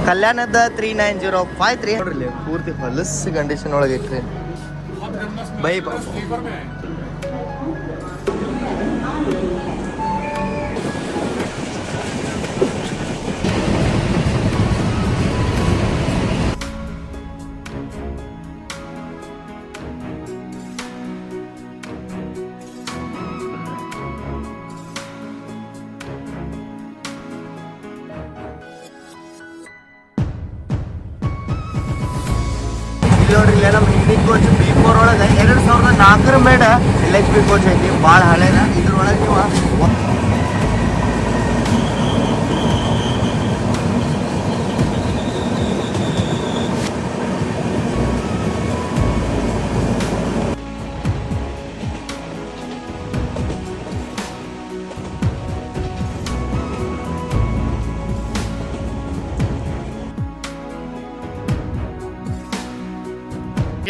ಕಲ್ಯಾಣದ 39053 ನೋಡ್ರಿ ಪೂರ್ತಿ ಹೊಲಸು ಕಂಡೀಷನ್ ಒಳಗೆ ಐತ್ರಿ ಬೈ ನೋಡ್ರಿ ಇಲ್ಲ ನಮ್ಮ ಇಂಡಿಯನ್ ಕೋಚ್ B4 ಒಳಗೆ 2004 ಮೇಡ LHB ಕೋಚ್ ಐತಿ ಭಾಳ ಹಳೇದ ಇದ್ರೊಳಗೆ ನೀವು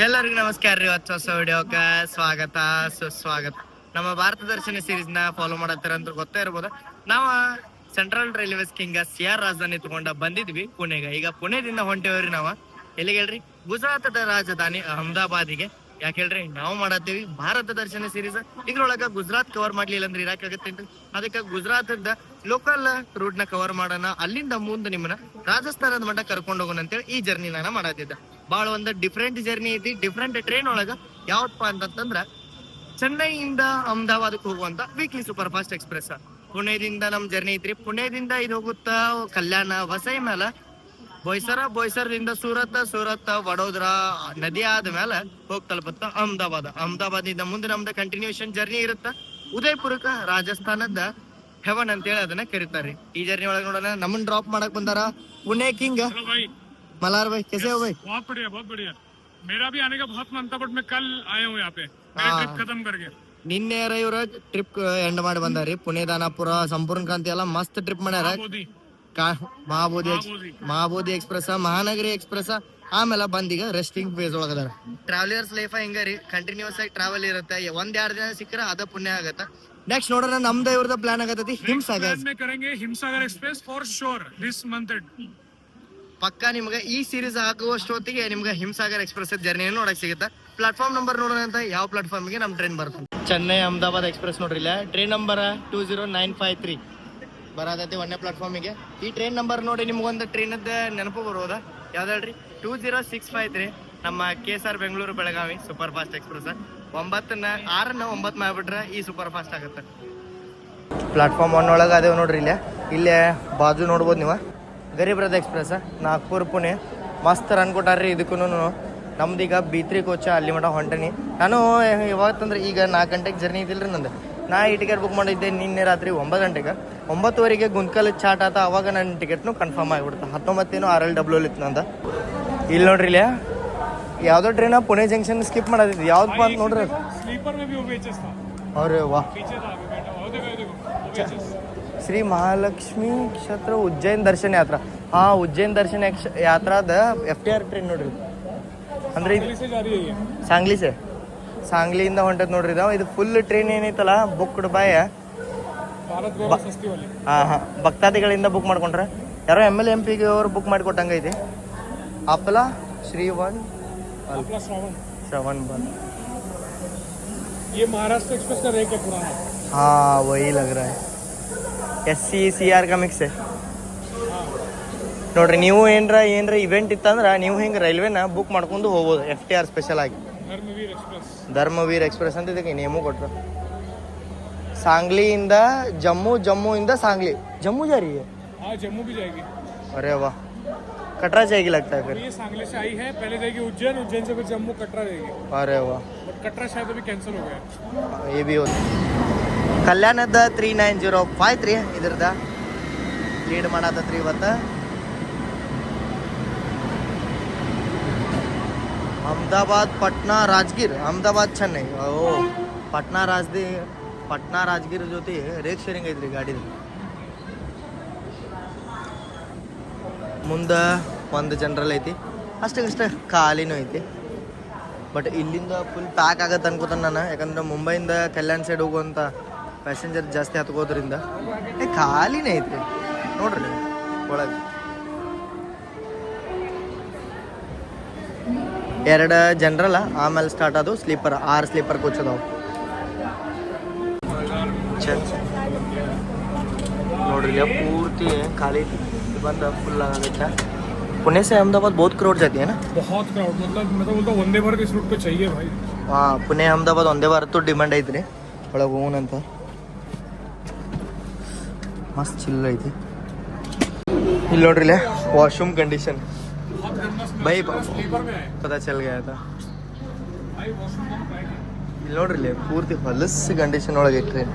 ಎಲ್ಲರಿಗೂ ನಮಸ್ಕಾರ ರೀ. ಹೊಸ ವಿಡಿಯೋಕ್ಕೆ ಸ್ವಾಗತ ಸುಸ್ವಾಗತ. ನಮ್ಮ ಭಾರತ ದರ್ಶನ ಸೀರೀಸ್ ನ ಫಾಲೋ ಮಾಡತ್ತಾರ ಅಂತ ಗೊತ್ತೇ ಇರ್ಬೋದು. ನಾವು ಸೆಂಟ್ರಲ್ ರೈಲ್ವೇಸ್ ಕಿಂಗ CR ರಾಜಧಾನಿ ತಗೊಂಡ ಬಂದಿದ್ವಿ ಪುಣೆಗೆ. ಈಗ ಪುಣೆದಿಂದ ಹೊಂಟೇವ್ರಿ ನಾವು ಎಲ್ಲಿಗೆ ಹೇಳ್ರಿ, ಗುಜರಾತದ ರಾಜಧಾನಿ ಅಹಮದಾಬಾದಿಗೆ. ಯಾಕೆ ಹೇಳ್ರಿ, ನಾವು ಮಾಡತ್ತೀವಿ ಭಾರತ ದರ್ಶನ ಸೀರೀಸ್. ಇದ್ರೊಳಗ ಗುಜರಾತ್ ಕವರ್ ಮಾಡ್ಲಿಲ್ಲ ಅಂದ್ರೆ ಇರಾಕಾಗತ್ತೇನ್ರಿ. ಅದಕ್ಕೆ ಗುಜರಾತದ ಲೋಕಲ್ ರೂಟ್ ನ ಕವರ್ ಮಾಡೋಣ, ಅಲ್ಲಿಂದ ಮುಂದೆ ನಿಮ್ಮನ್ನ ರಾಜಸ್ಥಾನದ ಮಟ್ಟ ಕರ್ಕೊಂಡು ಹೋಗೋಣ ಅಂತೇಳಿ ಈ ಜರ್ನಿ ನಾನು ಮಾಡತ್ತಿದ್ದೆ. ಬಹಳ ಒಂದು ಡಿಫ್ರೆಂಟ್ ಜರ್ನಿ ಐತಿ. ಡಿಫ್ರೆಂಟ್ ಟ್ರೈನ್ ಒಳಗ ಯಾವತ್ತಪ್ಪ ಅಂತಂದ್ರ ಚೆನ್ನೈಯಿಂದ ಅಹಮದಾಬಾದಕ್ಕೆ ಹೋಗುವಂತ ವೀಕ್ಲಿ ಸೂಪರ್ ಫಾಸ್ಟ್ ಎಕ್ಸ್ಪ್ರೆಸ್. ಪುಣೆದಿಂದ ನಮ್ ಜರ್ನಿ ಐತ್ರಿ. ಪುಣೆದಿಂದ ಇದು ಹೋಗುತ್ತಾ ಕಲ್ಯಾಣ ವಸೈ ಮೇಲೆ ಬೋಯ್ಸರದಿಂದ ಸೂರತ್ ವಡೋದರಾ ನದಿ ಆದ್ಮೇಲೆ ಹೋಗಿ ತಲುಪುತ್ತ ಅಹಮದಾಬಾದಿಂದ ಮುಂದೆ ನಮ್ದು ಕಂಟಿನ್ಯೂಷನ್ ಜರ್ನಿ ಇರುತ್ತ ಉದಯಪುರಕ್ಕ, ರಾಜಸ್ಥಾನದ ಹೆವನ್ ಅಂತೇಳಿ ಅದನ್ನ ಕರೀತಾರೆ. ಈ ಜರ್ನಿ ಒಳಗೆ ನೋಡೋಣ ನಮ್ಮನ್ನ ಡ್ರಾಪ್ ಮಾಡಕ್ ಬಂದಾರ ಪುಣೆ ಕಿಂಗ್ मलार भाई। कैसे हो भाई? बहुत बढ़िया। मेरा भी आने का बहुत मन था, बट मैं कल आया हूँ यहाँ पे ट्रिप खत्म करके. ನಿನ್ನೆ ಇವ್ರ ಟ್ರಿಪ್ ಎಂಡ್ ಮಾಡಿ ಬಂದಾರಿ. ಪುಣೆ ದಾನಾಪುರ ಸಂಪೂರ್ಣ ಕ್ರಾಂತಿ ಎಲ್ಲ ಮಸ್ತ್ ಟ್ರಿಪ್ ಮಾಡ್ಯಾರ. ಮಹಾಬೋಧಿ ಎಕ್ಸ್ಪ್ರೆಸ್, ಮಹಾನಗರಿ ಎಕ್ಸ್ಪ್ರೆಸ್, ಆಮೇಲೆ ಬಂದೀಗ ರೆಸ್ಟಿಂಗ್ ಫೇಸ್ ಒಳಗದಾರ. ಟ್ರಾವೆಲರ್ಸ್ ಲೈಫ್ ಹೆಂಗಾರಿ, ಕಂಟಿನ್ಯೂಸ್ ಆಗಿ ಟ್ರಾವೆಲ್ ಇರುತ್ತೆ. 1-2 ದಿನ ಸಿಕ್ಕರೆ ಅದ ಪುಣ್ಯ ಆಗತ್ತ. ನೆಕ್ಸ್ಟ್ ನೋಡೋಣ ನಮ್ದ ಇವ್ರದ ಪ್ಲಾನ್ ಆಗತೈತಿ Himsagar express for sure this month. ಪಕ್ಕ ನಿಮ್ಗೆ ಈ ಸೀರೀಸ್ ಆಗುವಷ್ಟೊತ್ತಿಗೆ ನಿಮ್ಗೆ ಹಿಮಸಾಗರ್ ಎಕ್ಸ್ಪ್ರೆಸ್ ಜರ್ನಿ ನೋಡಕ್ ಸಿಗುತ್ತೆ. ಪ್ಲಾಟ್ಫಾರ್ಮ್ ನಂಬರ್ ನೋಡೋಣ ಅಂತ ಯಾವ ಪ್ಲಾಟ್ಫಾರ್ಮ್ಗೆ ನಮ್ ಟ್ರೈನ್ ಬರ್ತದೆ. ಚೆನ್ನೈ ಅಹಮದಾಬಾದ್ ಎಕ್ಸ್ಪ್ರೆಸ್ ನೋಡ್ರಿ, ಇಲ್ಲ ಟ್ರೈನ್ ನಂಬರ್ 20953 ಬರತೈತಿ 1ನೇ ಪ್ಲಾಟ್ಫಾರ್ಮಿಗೆ. ಈ ಟ್ರೈನ್ ನಂಬರ್ ನೋಡಿ ನಿಮ್ಗೊಂದು ಟ್ರೈನದ ನೆನಪು ಬರೋದಾ? ಯಾವ್ದು ಹೇಳ್ರಿ? 20653 ನಮ್ಮ KSR Bengaluru Belagavi super fast express. 6-9 ಮಾಡ್ಬಿಟ್ರೆ ಈ ಸೂಪರ್ ಫಾಸ್ಟ್ ಆಗುತ್ತೆ. ಪ್ಲಾಟ್ಫಾರ್ಮ್ 1 ಒಳಗೆ ಅದೇವ್ ನೋಡ್ರಿ, ಇಲ್ಲೇ ಬಾಜು ನೋಡ್ಬೋದು ನೀವು ಗರೀಬ್ ರಥ ಎಕ್ಸ್ಪ್ರೆಸ್ ನಾಗ್ಪುರ್ ಪುಣೆ. ಮಸ್ತ್ ರನ್ ಕೊಟ್ಟಾರ್ರಿ ಇದಕ್ಕೂ. ನಮ್ದೀಗ B3 ಕೋಚ ಅಲ್ಲಿ ಮಟ ಹೊಂಟನಿ ನಾನು. ಯಾವತ್ತಂದ್ರೆ ಈಗ 4 ಗಂಟೆಗೆ ಜರ್ನಿ ಇದಿಲ್ರಿ ನಂದು. ನಾ ಈ ಟಿಕೆಟ್ ಬುಕ್ ಮಾಡಿದ್ದೆ ನಿನ್ನೆ ರಾತ್ರಿ 9 ಗಂಟೆಗೆ. 9:15 ಗುಂತ್ಕಲ್ ಚಾಟ್ ಆತ. ಅವಾಗ ನನ್ನ ಟಿಕೆಟ್ನು ಕನ್ಫರ್ಮ್ ಆಗಿಬಿಡ್ತು. 19 RLW ಇತ್ತು ನಂದು. ಇಲ್ಲಿ ನೋಡ್ರಿ, ಇಲ್ಲಿ ಯಾವುದೋ ಟ್ರೈನ ಪುಣೆ ಜಂಕ್ಷನ್ ಸ್ಕಿಪ್ ಮಾಡೋದಿದ್ದು ಯಾವ್ದಪ್ಪ ಅಂತ ನೋಡ್ರಿ. ಅವ್ರೆ ವಾ, ಶ್ರೀ ಮಹಾಲಕ್ಷ್ಮಿ ಕ್ಷೇತ್ರ ಉಜ್ಜೈನ್ ದರ್ಶನ ಯಾತ್ರಾ. ಉಜ್ಜೈನ್ ದರ್ಶನ ಯಾತ್ರಾದ FTR ಟ್ರೈನ್ ನೋಡ್ರಿ. ಅಂದ್ರೆ ಸಾಂಗ್ಲಿಯಿಂದ ಹೊಂಟದ್ ನೋಡ್ರಿ ಇದು ಫುಲ್ ಟ್ರೈನ್ ಏನೈತಲ್ಲ ಬುಕ್ಡ್ ಬಾಯ ಭಕ್ತಾದಿಗಳಿಂದ ಬುಕ್ ಮಾಡ್ಕೊಂಡ್ರೆ ಯಾರೋ MLA MP ಅವ್ರು ಬುಕ್ ಮಾಡಿಕೊಟ್ಟಂಗೈತಿ. ಅಪ್ಪಲ ಶ್ರೀವನ್ ಶ್ರವಣ್ ಬಂದ್. ये महाराष्ट्र एक्सप्रेस का रेक है पुराना. हाँ वही लग रहा है. SC-CR का ಮಿಕ್ಸ್ ನೋಡ್ರಿ. ನೀವು ಏನ್ರ ಇವೆಂಟ್ ಇತ್ತಂದ್ರೆ ನೀವು ಹಿಂಗೆ ರೈಲ್ವೆನ ಬುಕ್ ಮಾಡ್ಕೊಂಡು ಹೋಗ್ಬೋದು. FTR ಸ್ಪೆಷಲ್ ಆಗಿ ಧರ್ಮವೀರ್ ಎಕ್ಸ್ಪ್ರೆಸ್ ಅಂತ ಇದಕ್ಕೆ ನೇಮು ಕೊಟ್ರು. सांगलीಯಿಂದ जम्मूಯಿಂದ सांगली. जम्मू जा रही है? हाँ जम्मू भी जाएगी. अरे वाह, कटरा जाएगी लगता है फिर. ये सांगली से आई है, पहले जाएगी उज्जैन से फिर जम्मू कटरा जाएगी. अरे वाह, बट कटरा शायद अभी कैंसिल हो गया. ये भी होता. ಕಲ್ಯಾಣದ 39053 ಇದ್ರದ ಲೀಡ್ ಮಾಡತ್ತತ್ರಿ ಇವತ್ತು. ಅಹಮದಾಬಾದ್ ಪಟ್ನಾ ರಾಜಗಿರ್, ಅಹಮದಾಬಾದ್ ಚೆನ್ನೈ. ಪಟ್ನಾ ರಾಜಗಿರ್ ಜೊತೆ ರೇಕ್ ಶೇರಿಂಗ್ ಐತ್ರಿ ಗಾಡಿದು. ಮುಂದೆ ಒಂದು ಜನರಲ್ ಐತಿ, ಅಷ್ಟೇ ಖಾಲಿನೂ ಐತಿ. ಬಟ್ ಇಲ್ಲಿಂದ ಫುಲ್ ಪ್ಯಾಕ್ ಆಗತ್ತೆ ಅನ್ಕೋತಾನೆ ನಾನು. ಯಾಕಂದ್ರೆ ಮುಂಬೈಯಿಂದ ಕಲ್ಯಾಣ ಸೈಡ್ ಹೋಗುವಂಥ ಪ್ಯಾಸೆಂಜರ್ ಜಾಸ್ತಿ ಹತ್ಕೋದ್ರಿಂದ ಖಾಲಿನೇ ಐತಿ ನೋಡ್ರಿ ಒಳಗೆ. 2 ಜನರಲ್ ಆಮೇಲೆ ಸ್ಟಾರ್ಟ್ ಅದು ಸ್ಲೀಪರ್ 6 ಸ್ಲೀಪರ್ ಕೋಚ್ ಅದಾವ ನೋಡ್ರಿ ಇಲ್ಲಿ ಪೂರ್ತಿ ಖಾಲಿ ಬಂದು ಫುಲ್ ಆಗತ್ತೆ पुणे से अहमदाबाद बहुत क्राउड जाती है ना बहुत क्राउड मतलब मैं तो बोलता हूँ वंदे भारत इस रूट पे चाहिए भाई ಹಾಂ ಪುಣೆ ಅಹಮದಾಬಾದ್ ಒಂದೇ ಭಾರತ ಡಿಮ್ಯಾಂಡ್ ಐತ್ರಿ ಒಳಗೆ ಹೋಗೋಣಂತ ಮಸ್ತ್ ಚಿಲ್ ಐತಿ ಇಲ್ಲಿ ನೋಡ್ರಿ ಇಲ್ಲೇ ವಾಶ್ರೂಮ್ ಕಂಡೀಷನ್ ಬೈ ಪತಾ ಚಲ್ ಗಯಾ ತಾ ಇಲ್ಲಿ ನೋಡ್ರಿ ಇಲ್ಲಿ ಪೂರ್ತಿ ಹೊಲಸ್ ಕಂಡೀಷನ್ ಒಳಗೆ ಇಟ್ರಿ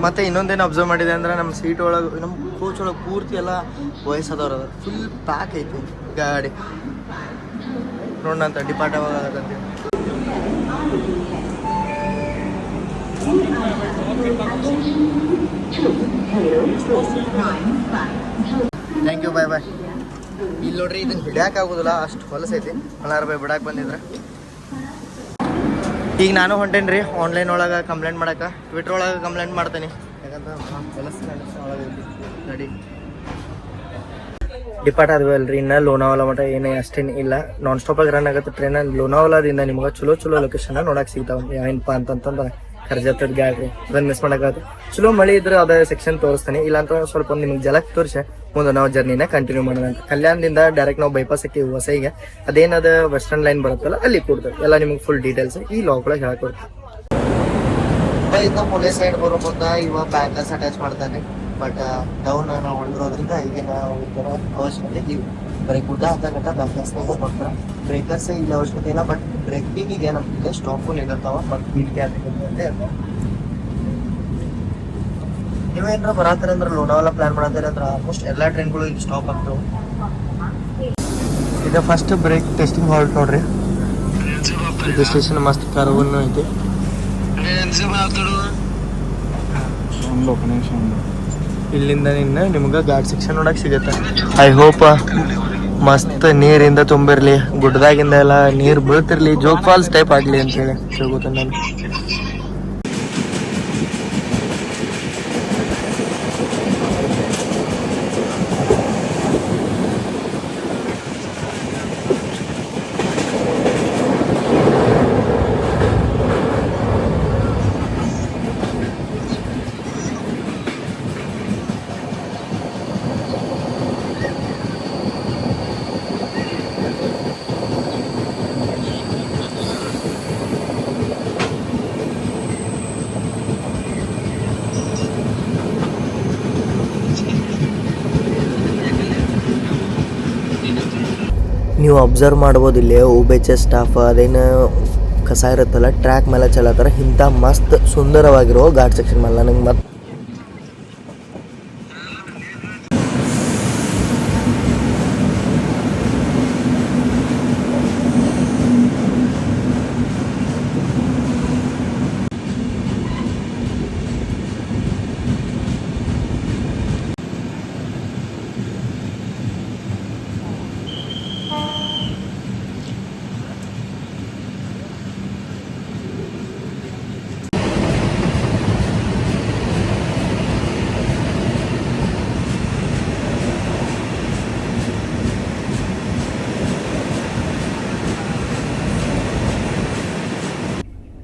ಮತ್ತೆ ಇನ್ನೊಂದೇನು ಅಬ್ಸರ್ವ್ ಮಾಡಿದೆ ಅಂದ್ರೆ ನಮ್ಮ ಸೀಟ್ ಒಳಗೆ ನಮ್ಮ ಕೋಚ್ ಒಳಗೆ ಪೂರ್ತಿ ಎಲ್ಲ ವಯಸ್ಸಾದವ್ರು ಅದ ಫುಲ್ ಪ್ಯಾಕ್ ಐತಿ ಗಾಡಿ ನೋಡೋಣಂತ ಡಿಪಾರ್ಟ್ ಯಾವಾಗ ಆಗತ್ತಂತೆ ಥ್ಯಾಂಕ್ ಯು ಬಾಯ್ ಬಾಯ್ ಇಲ್ಲಿ ನೋಡ್ರಿ ಇದನ್ನ ಹಿಡ್ಯಾಕೆ ಆಗೋದಿಲ್ಲ ಅಷ್ಟು ಹೊಲಸೈತಿ ₹10 ಬಿಡಾಕೆ ಬಂದಿದ್ರೆ ಈಗ ನಾನು ಹೊಂಟೇನಿ ರೀ ಆನ್ಲೈನ್ ಒಳಗೆ ಕಂಪ್ಲೇಂಟ್ ಮಾಡಕ್ಕೆ ಟ್ವಿಟರ್ ಒಳಗೆ ಕಂಪ್ಲೇಂಟ್ ಮಾಡ್ತೇನೆ ಯಾಕಂದ್ರೆ ಹೊಲಸು ಒಳಗೆ ಗಾಡಿ ಡಿಪಾರ್ಟ್ ಆದ್ವಲ್ರಿ ಇನ್ನು ಲೋನಾವಾಲ ಮಟ್ಟ ಏನೇ ಅಷ್ಟೇನು ಇಲ್ಲ ನಾನ್ ಸ್ಟಾಪಾಗಿ ರನ್ ಆಗುತ್ತೆ ಟ್ರೈನ್ ಲೋನಾವಾಲಾದಿಂದ ನಿಮ್ಗೆ ಚಲೋ ಲೊಕೇಶನ್ ನೋಡಕ್ಕೆ ಸಿಗ್ತಾವೆ ಏನಪ್ಪ ಅಂತಂದ್ರೆ ಕರ್ಜತ್ತದ ಗಾಡಿ ಅದನ್ನ ಮಿಸ್ ಮಾಡೋಕ್ಕಾಗುತ್ತೆ ಚಲೋ ಮಳೆ ಇದ್ರೆ ಅದೇ ಸೆಕ್ಷನ್ ತೋರಿಸ್ತಾನೆ ಇಲ್ಲಾಂತ ಸ್ವಲ್ಪ ನಿಮ್ಗೆ ಜಲಕ್ ತೋರಿಸಿ ಮುಂದೆ ನಾವು ಜರ್ನಿನ ಕಂಟಿನ್ಯೂ ಮಾಡೋಣ ಅಂತ ಕಲ್ಯಾಣದಿಂದ ಡೈರೆಕ್ಟ್ ನಾವು ಬೈಪಾಸ್ ಹಾಕಿ ಹೊಸೈಗೆ ಅದೇನದ ವೆಸ್ಟರ್ನ್ ಲೈನ್ ಬರುತ್ತಲ್ಲ ಅಲ್ಲಿ ಕೊಡ್ತೇವೆ ಎಲ್ಲ ನಿಮ್ಗೆ ಫುಲ್ ಡೀಟೇಲ್ಸ್ ಈ ಲಾಗ್ ಒಳಗೆ ಹೇಳ್ಕೊಡ್ತೀವಿ ಪುಣೆ ಸೈಡ್ ಬರೋ ಮುಂದೆ ಇವಾಗ ಬ್ಯಾಂಕರ್ಸ್ ಅಟ್ಯಾಚ್ ಮಾಡ್ತಾನೆ ಬಟ್ ಡೌನ್ ನಾವು ಹೊಡೆದಿರೋದ್ರಿಂದ ಈಗಿನ ಅವಶ್ಯಕತೆ ಇಲ್ಲ ಬರೀ ಗುಡ್ಡ ಹತ್ತಗಂಟ ಬ್ಯಾಂಕರ್ಸ್ ಬರ್ತಾರೆ ಬ್ರೇಕರ್ಸ್ ಇಲ್ಲಿ ಅವಶ್ಯಕತೆ ಇಲ್ಲ ಬಟ್ ಬ್ರೇಕಿಂಗಿಗೆ ನಮಗೆ ಸ್ಟಾಪು ನಿಲ್ಲತ್ತಾವ ಮತ್ತು ಬೀಟ್ಗೆ ಅಂತ ನೀವೇನಾರ ಬರತ್ತಾರೆ ಅಂದ್ರೆ ಲೋನಾವಾಲ ಪ್ಲಾನ್ ಮಾಡತ್ತಾರೆ ಅಂದ್ರೆ ಆಲ್ಮೋಸ್ಟ್ ಎಲ್ಲ ಟ್ರೈನ್ಗಳು ಈಗ ಸ್ಟಾಪ್ ಆಗ್ತಾವೆ ಇದು ಫಸ್ಟ್ ಬ್ರೇಕ್ ಟೆಸ್ಟಿಂಗ್ ಹಾಲ್ಟ್ ನೋಡ್ರಿ ಇದು ಸ್ಟೇಷನ್ ಮಸ್ತ್ ಕಾರವನ್ನು ಐತಿ ಇಲ್ಲಿಂದ ನಿಮ್ಗೆ ಗಾಡ್ ಸೆಕ್ಷನ್ ನೋಡಕ್ ಸಿಗುತ್ತೆ ಐ ಹೋಪ್ ಮಸ್ತ್ ನೀರಿಂದ ತುಂಬಿರ್ಲಿ ಗುಡ್ಡದಾಗಿಂದ ಎಲ್ಲ ನೀರು ಬೀಳ್ತಿರ್ಲಿ ಜೋಗ್ ಫಾಲ್ಸ್ ಟೈಪ್ ಆಗ್ಲಿ ಅಂತ ಹೇಳಿ ಕೇಳ್ಕೊತ ನಾನು ನೀವು ಅಬ್ಸರ್ವ್ ಮಾಡ್ಬೋದು ಇಲ್ಲಿ ಓಬೇಚೆ ಸ್ಟಾಫ್ ಅದೇನು ಕಸ ಇರುತ್ತಲ್ಲ ಟ್ರ್ಯಾಕ್ ಮೇಲೆ ಚಲತ್ತಾರ ಇಂಥ ಮಸ್ತ್ ಸುಂದರವಾಗಿರೋ ಘಾಟ್ ಸೆಕ್ಷನ್ ಮೇಲೆ ನನಗೆ ಮತ್ತೆ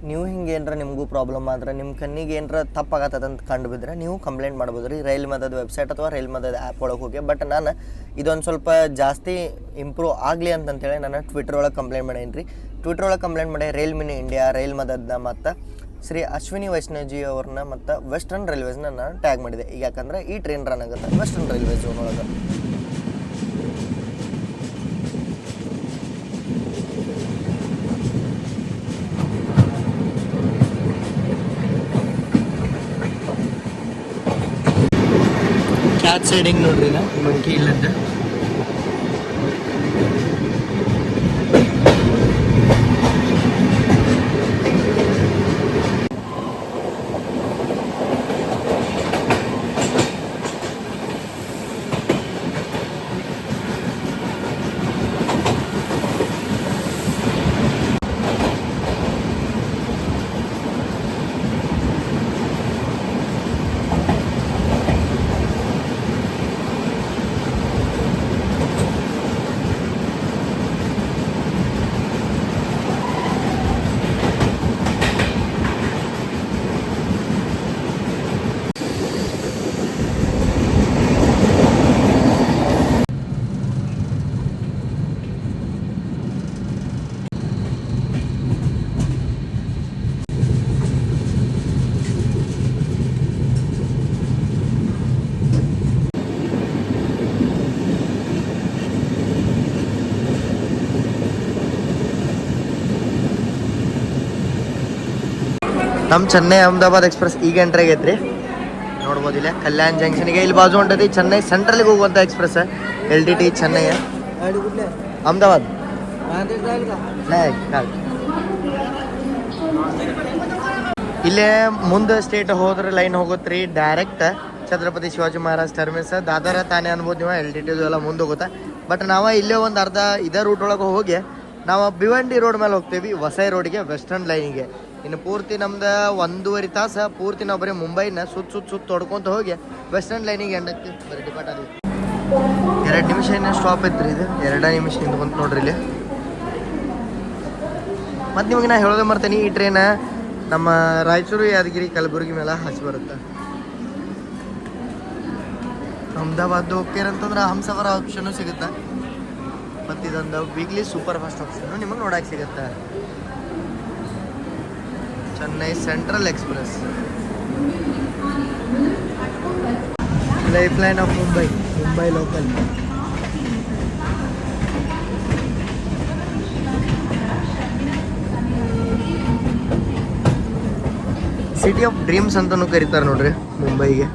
ನೀವು ಹಿಂಗೆ ಏನರ ನಿಮಗೂ ಪ್ರಾಬ್ಲಮ್ ಆದ್ರೆ ನಿಮ್ಮ ಕಣ್ಣಿಗೆ ಏನರ ತಪ್ಪಾಗತ್ತದ ಅಂತ ಕಂಡು ಬಿದ್ದರೆ ನೀವು ಕಂಪ್ಲೇಂಟ್ ಮಾಡ್ಬೋದು ರೀ ರೈಲ್ ಮದದ ವೆಬ್ಸೈಟ್ ಅಥವಾ ರೈಲ್ ಮದದ ಆ್ಯಪ್ ಒಳಗೆ ಹೋಗಿ ಬಟ್ ನಾನು ಇದೊಂದು ಸ್ವಲ್ಪ ಜಾಸ್ತಿ ಇಂಪ್ರೂವ್ ಆಗಲಿ ಅಂತಂತೇಳಿ ನಾನು ಟ್ವಿಟರ್ ಒಳಗೆ ಕಂಪ್ಲೇಂಟ್ ಮಾಡೇನಿ ರೀ ಟ್ವಿಟರ್ ಒಳಗೆ ಕಂಪ್ಲೇಂಟ್ ಮಾಡಿ ರೈಲ್ ಮಿನಿ ಇಂಡಿಯಾ ರೈಲ್ ಮದದನ್ನ ಮತ್ತು ಶ್ರೀ ಅಶ್ವಿನಿ ವೈಷ್ಣವಜಿ ಅವ್ರನ್ನ ಮತ್ತು ವೆಸ್ಟರ್ನ್ ರೈಲ್ವೇಸ್ನ ನಾನು ಟ್ಯಾಗ್ ಮಾಡಿದೆ ಈಗ ಯಾಕಂದ್ರೆ ಈ ಟ್ರೈನ್ ರನ್ ಆಗುತ್ತೆ ವೆಸ್ಟರ್ನ್ ರೈಲ್ವೆ ಝೋನ್ ಒಳಗೆ ಕ್ಯಾಚ್ ಸೈಡಿಂಗ್ ನೋಡ್ರಿ ಮಂಕಿ ಇಲ್ಲದ ನಮ್ಮ ಚೆನ್ನೈ ಅಹಮದಾಬಾದ್ ಎಕ್ಸ್ಪ್ರೆಸ್ ಈಗ ಎಂಟ್ರಿ ಆಗೈತ್ರಿ. ನೋಡ್ಬೋದು ಇಲ್ಲ ಕಲ್ಯಾಣ್ ಜಂಕ್ಷನ್ಗೆ ಇಲ್ಲಿ ಬಾಜು ಹೊಂಟೈತಿ ಚೆನ್ನೈ ಸೆಂಟ್ರಲ್ಗೆ ಹೋಗುವಂಥ ಎಕ್ಸ್ಪ್ರೆಸ್ LTT ಚೆನ್ನೈ ಅಹಮದಾಬಾದ್. ಇಲ್ಲೇ ಮುಂದೆ ಸ್ಟೇಟ್ ಹೋದ್ರೆ ಲೈನ್ ಹೋಗುತ್ತೆ ಡೈರೆಕ್ಟ್ ಛತ್ರಪತಿ ಶಿವಾಜಿ ಮಹಾರಾಜ್ ಟರ್ಮಿನಸ್ ದಾದರ ತಾನೇ ಅನ್ಬೋದು ನೀವು. LTT ಎಲ್ಲ ಮುಂದೆ ಹೋಗುತ್ತೆ. ಬಟ್ ನಾವು ಇಲ್ಲೇ ಒಂದು ಅರ್ಧ ಇದೇ ರೂಟ್ ಒಳಗೆ ಹೋಗಿ ನಾವು ಭಿವಂಡಿ ರೋಡ್ ಮೇಲೆ ಹೋಗ್ತೀವಿ ವಸೈ ರೋಡಿಗೆ ವೆಸ್ಟರ್ನ್ ಲೈನಿಗೆ. ಇನ್ನು ಪೂರ್ತಿ ನಮ್ದು 1.5 ತಾಸು ಪೂರ್ತಿ ನಾವು ಬರೀ ಮುಂಬೈನ ಸುತ್ತ ತೊಡ್ಕೊಂತ ಹೋಗಿ ವೆಸ್ಟರ್ನ್ ಲೈನಿಗೆ ಎಂಡಕ್ಕೆ ಬರೀ ಡಿಪಾರ್ಟ್ ಆದ್ವಿ. 2 ನಿಮಿಷ ಇನ್ನೂ ಸ್ಟಾಪ್ ಐತ್ರಿ ಇದು. 2 ನಿಮಿಷ ನಿಂತ್ಕೊಂತ ನೋಡ್ರಿ ಇಲ್ಲಿ. ಮತ್ತು ನಿಮಗೆ ನಾ ಹೇಳೋದೇ ಮರ್ತೇನೆ, ಈ ಟ್ರೈನ್ ನಮ್ಮ ರಾಯಚೂರು ಯಾದಗಿರಿ ಕಲಬುರಗಿ ಮೇಲೆ ಹಚ್ಚಿ ಬರುತ್ತೆ. ಅಹಮದಾಬಾದ್ ಹೋಗ್ತೀರಂತಂದ್ರೆ ಹಮ್ಸಫರ್ ಆಪ್ಷನು ಸಿಗುತ್ತೆ. ಮತ್ತು ಇದೊಂದು ವೀಕ್ಲಿ ಸೂಪರ್ ಫಾಸ್ಟ್ ಆಪ್ಷನು ನಿಮಗೆ ನೋಡಕ್ಕೆ ಸಿಗುತ್ತೆ. Chennai central express life line of Mumbai local. City of dreams ಅಂತಲೂ ಕರೀತಾರೆ ನೋಡ್ರಿ ಮುಂಬೈಗೆ.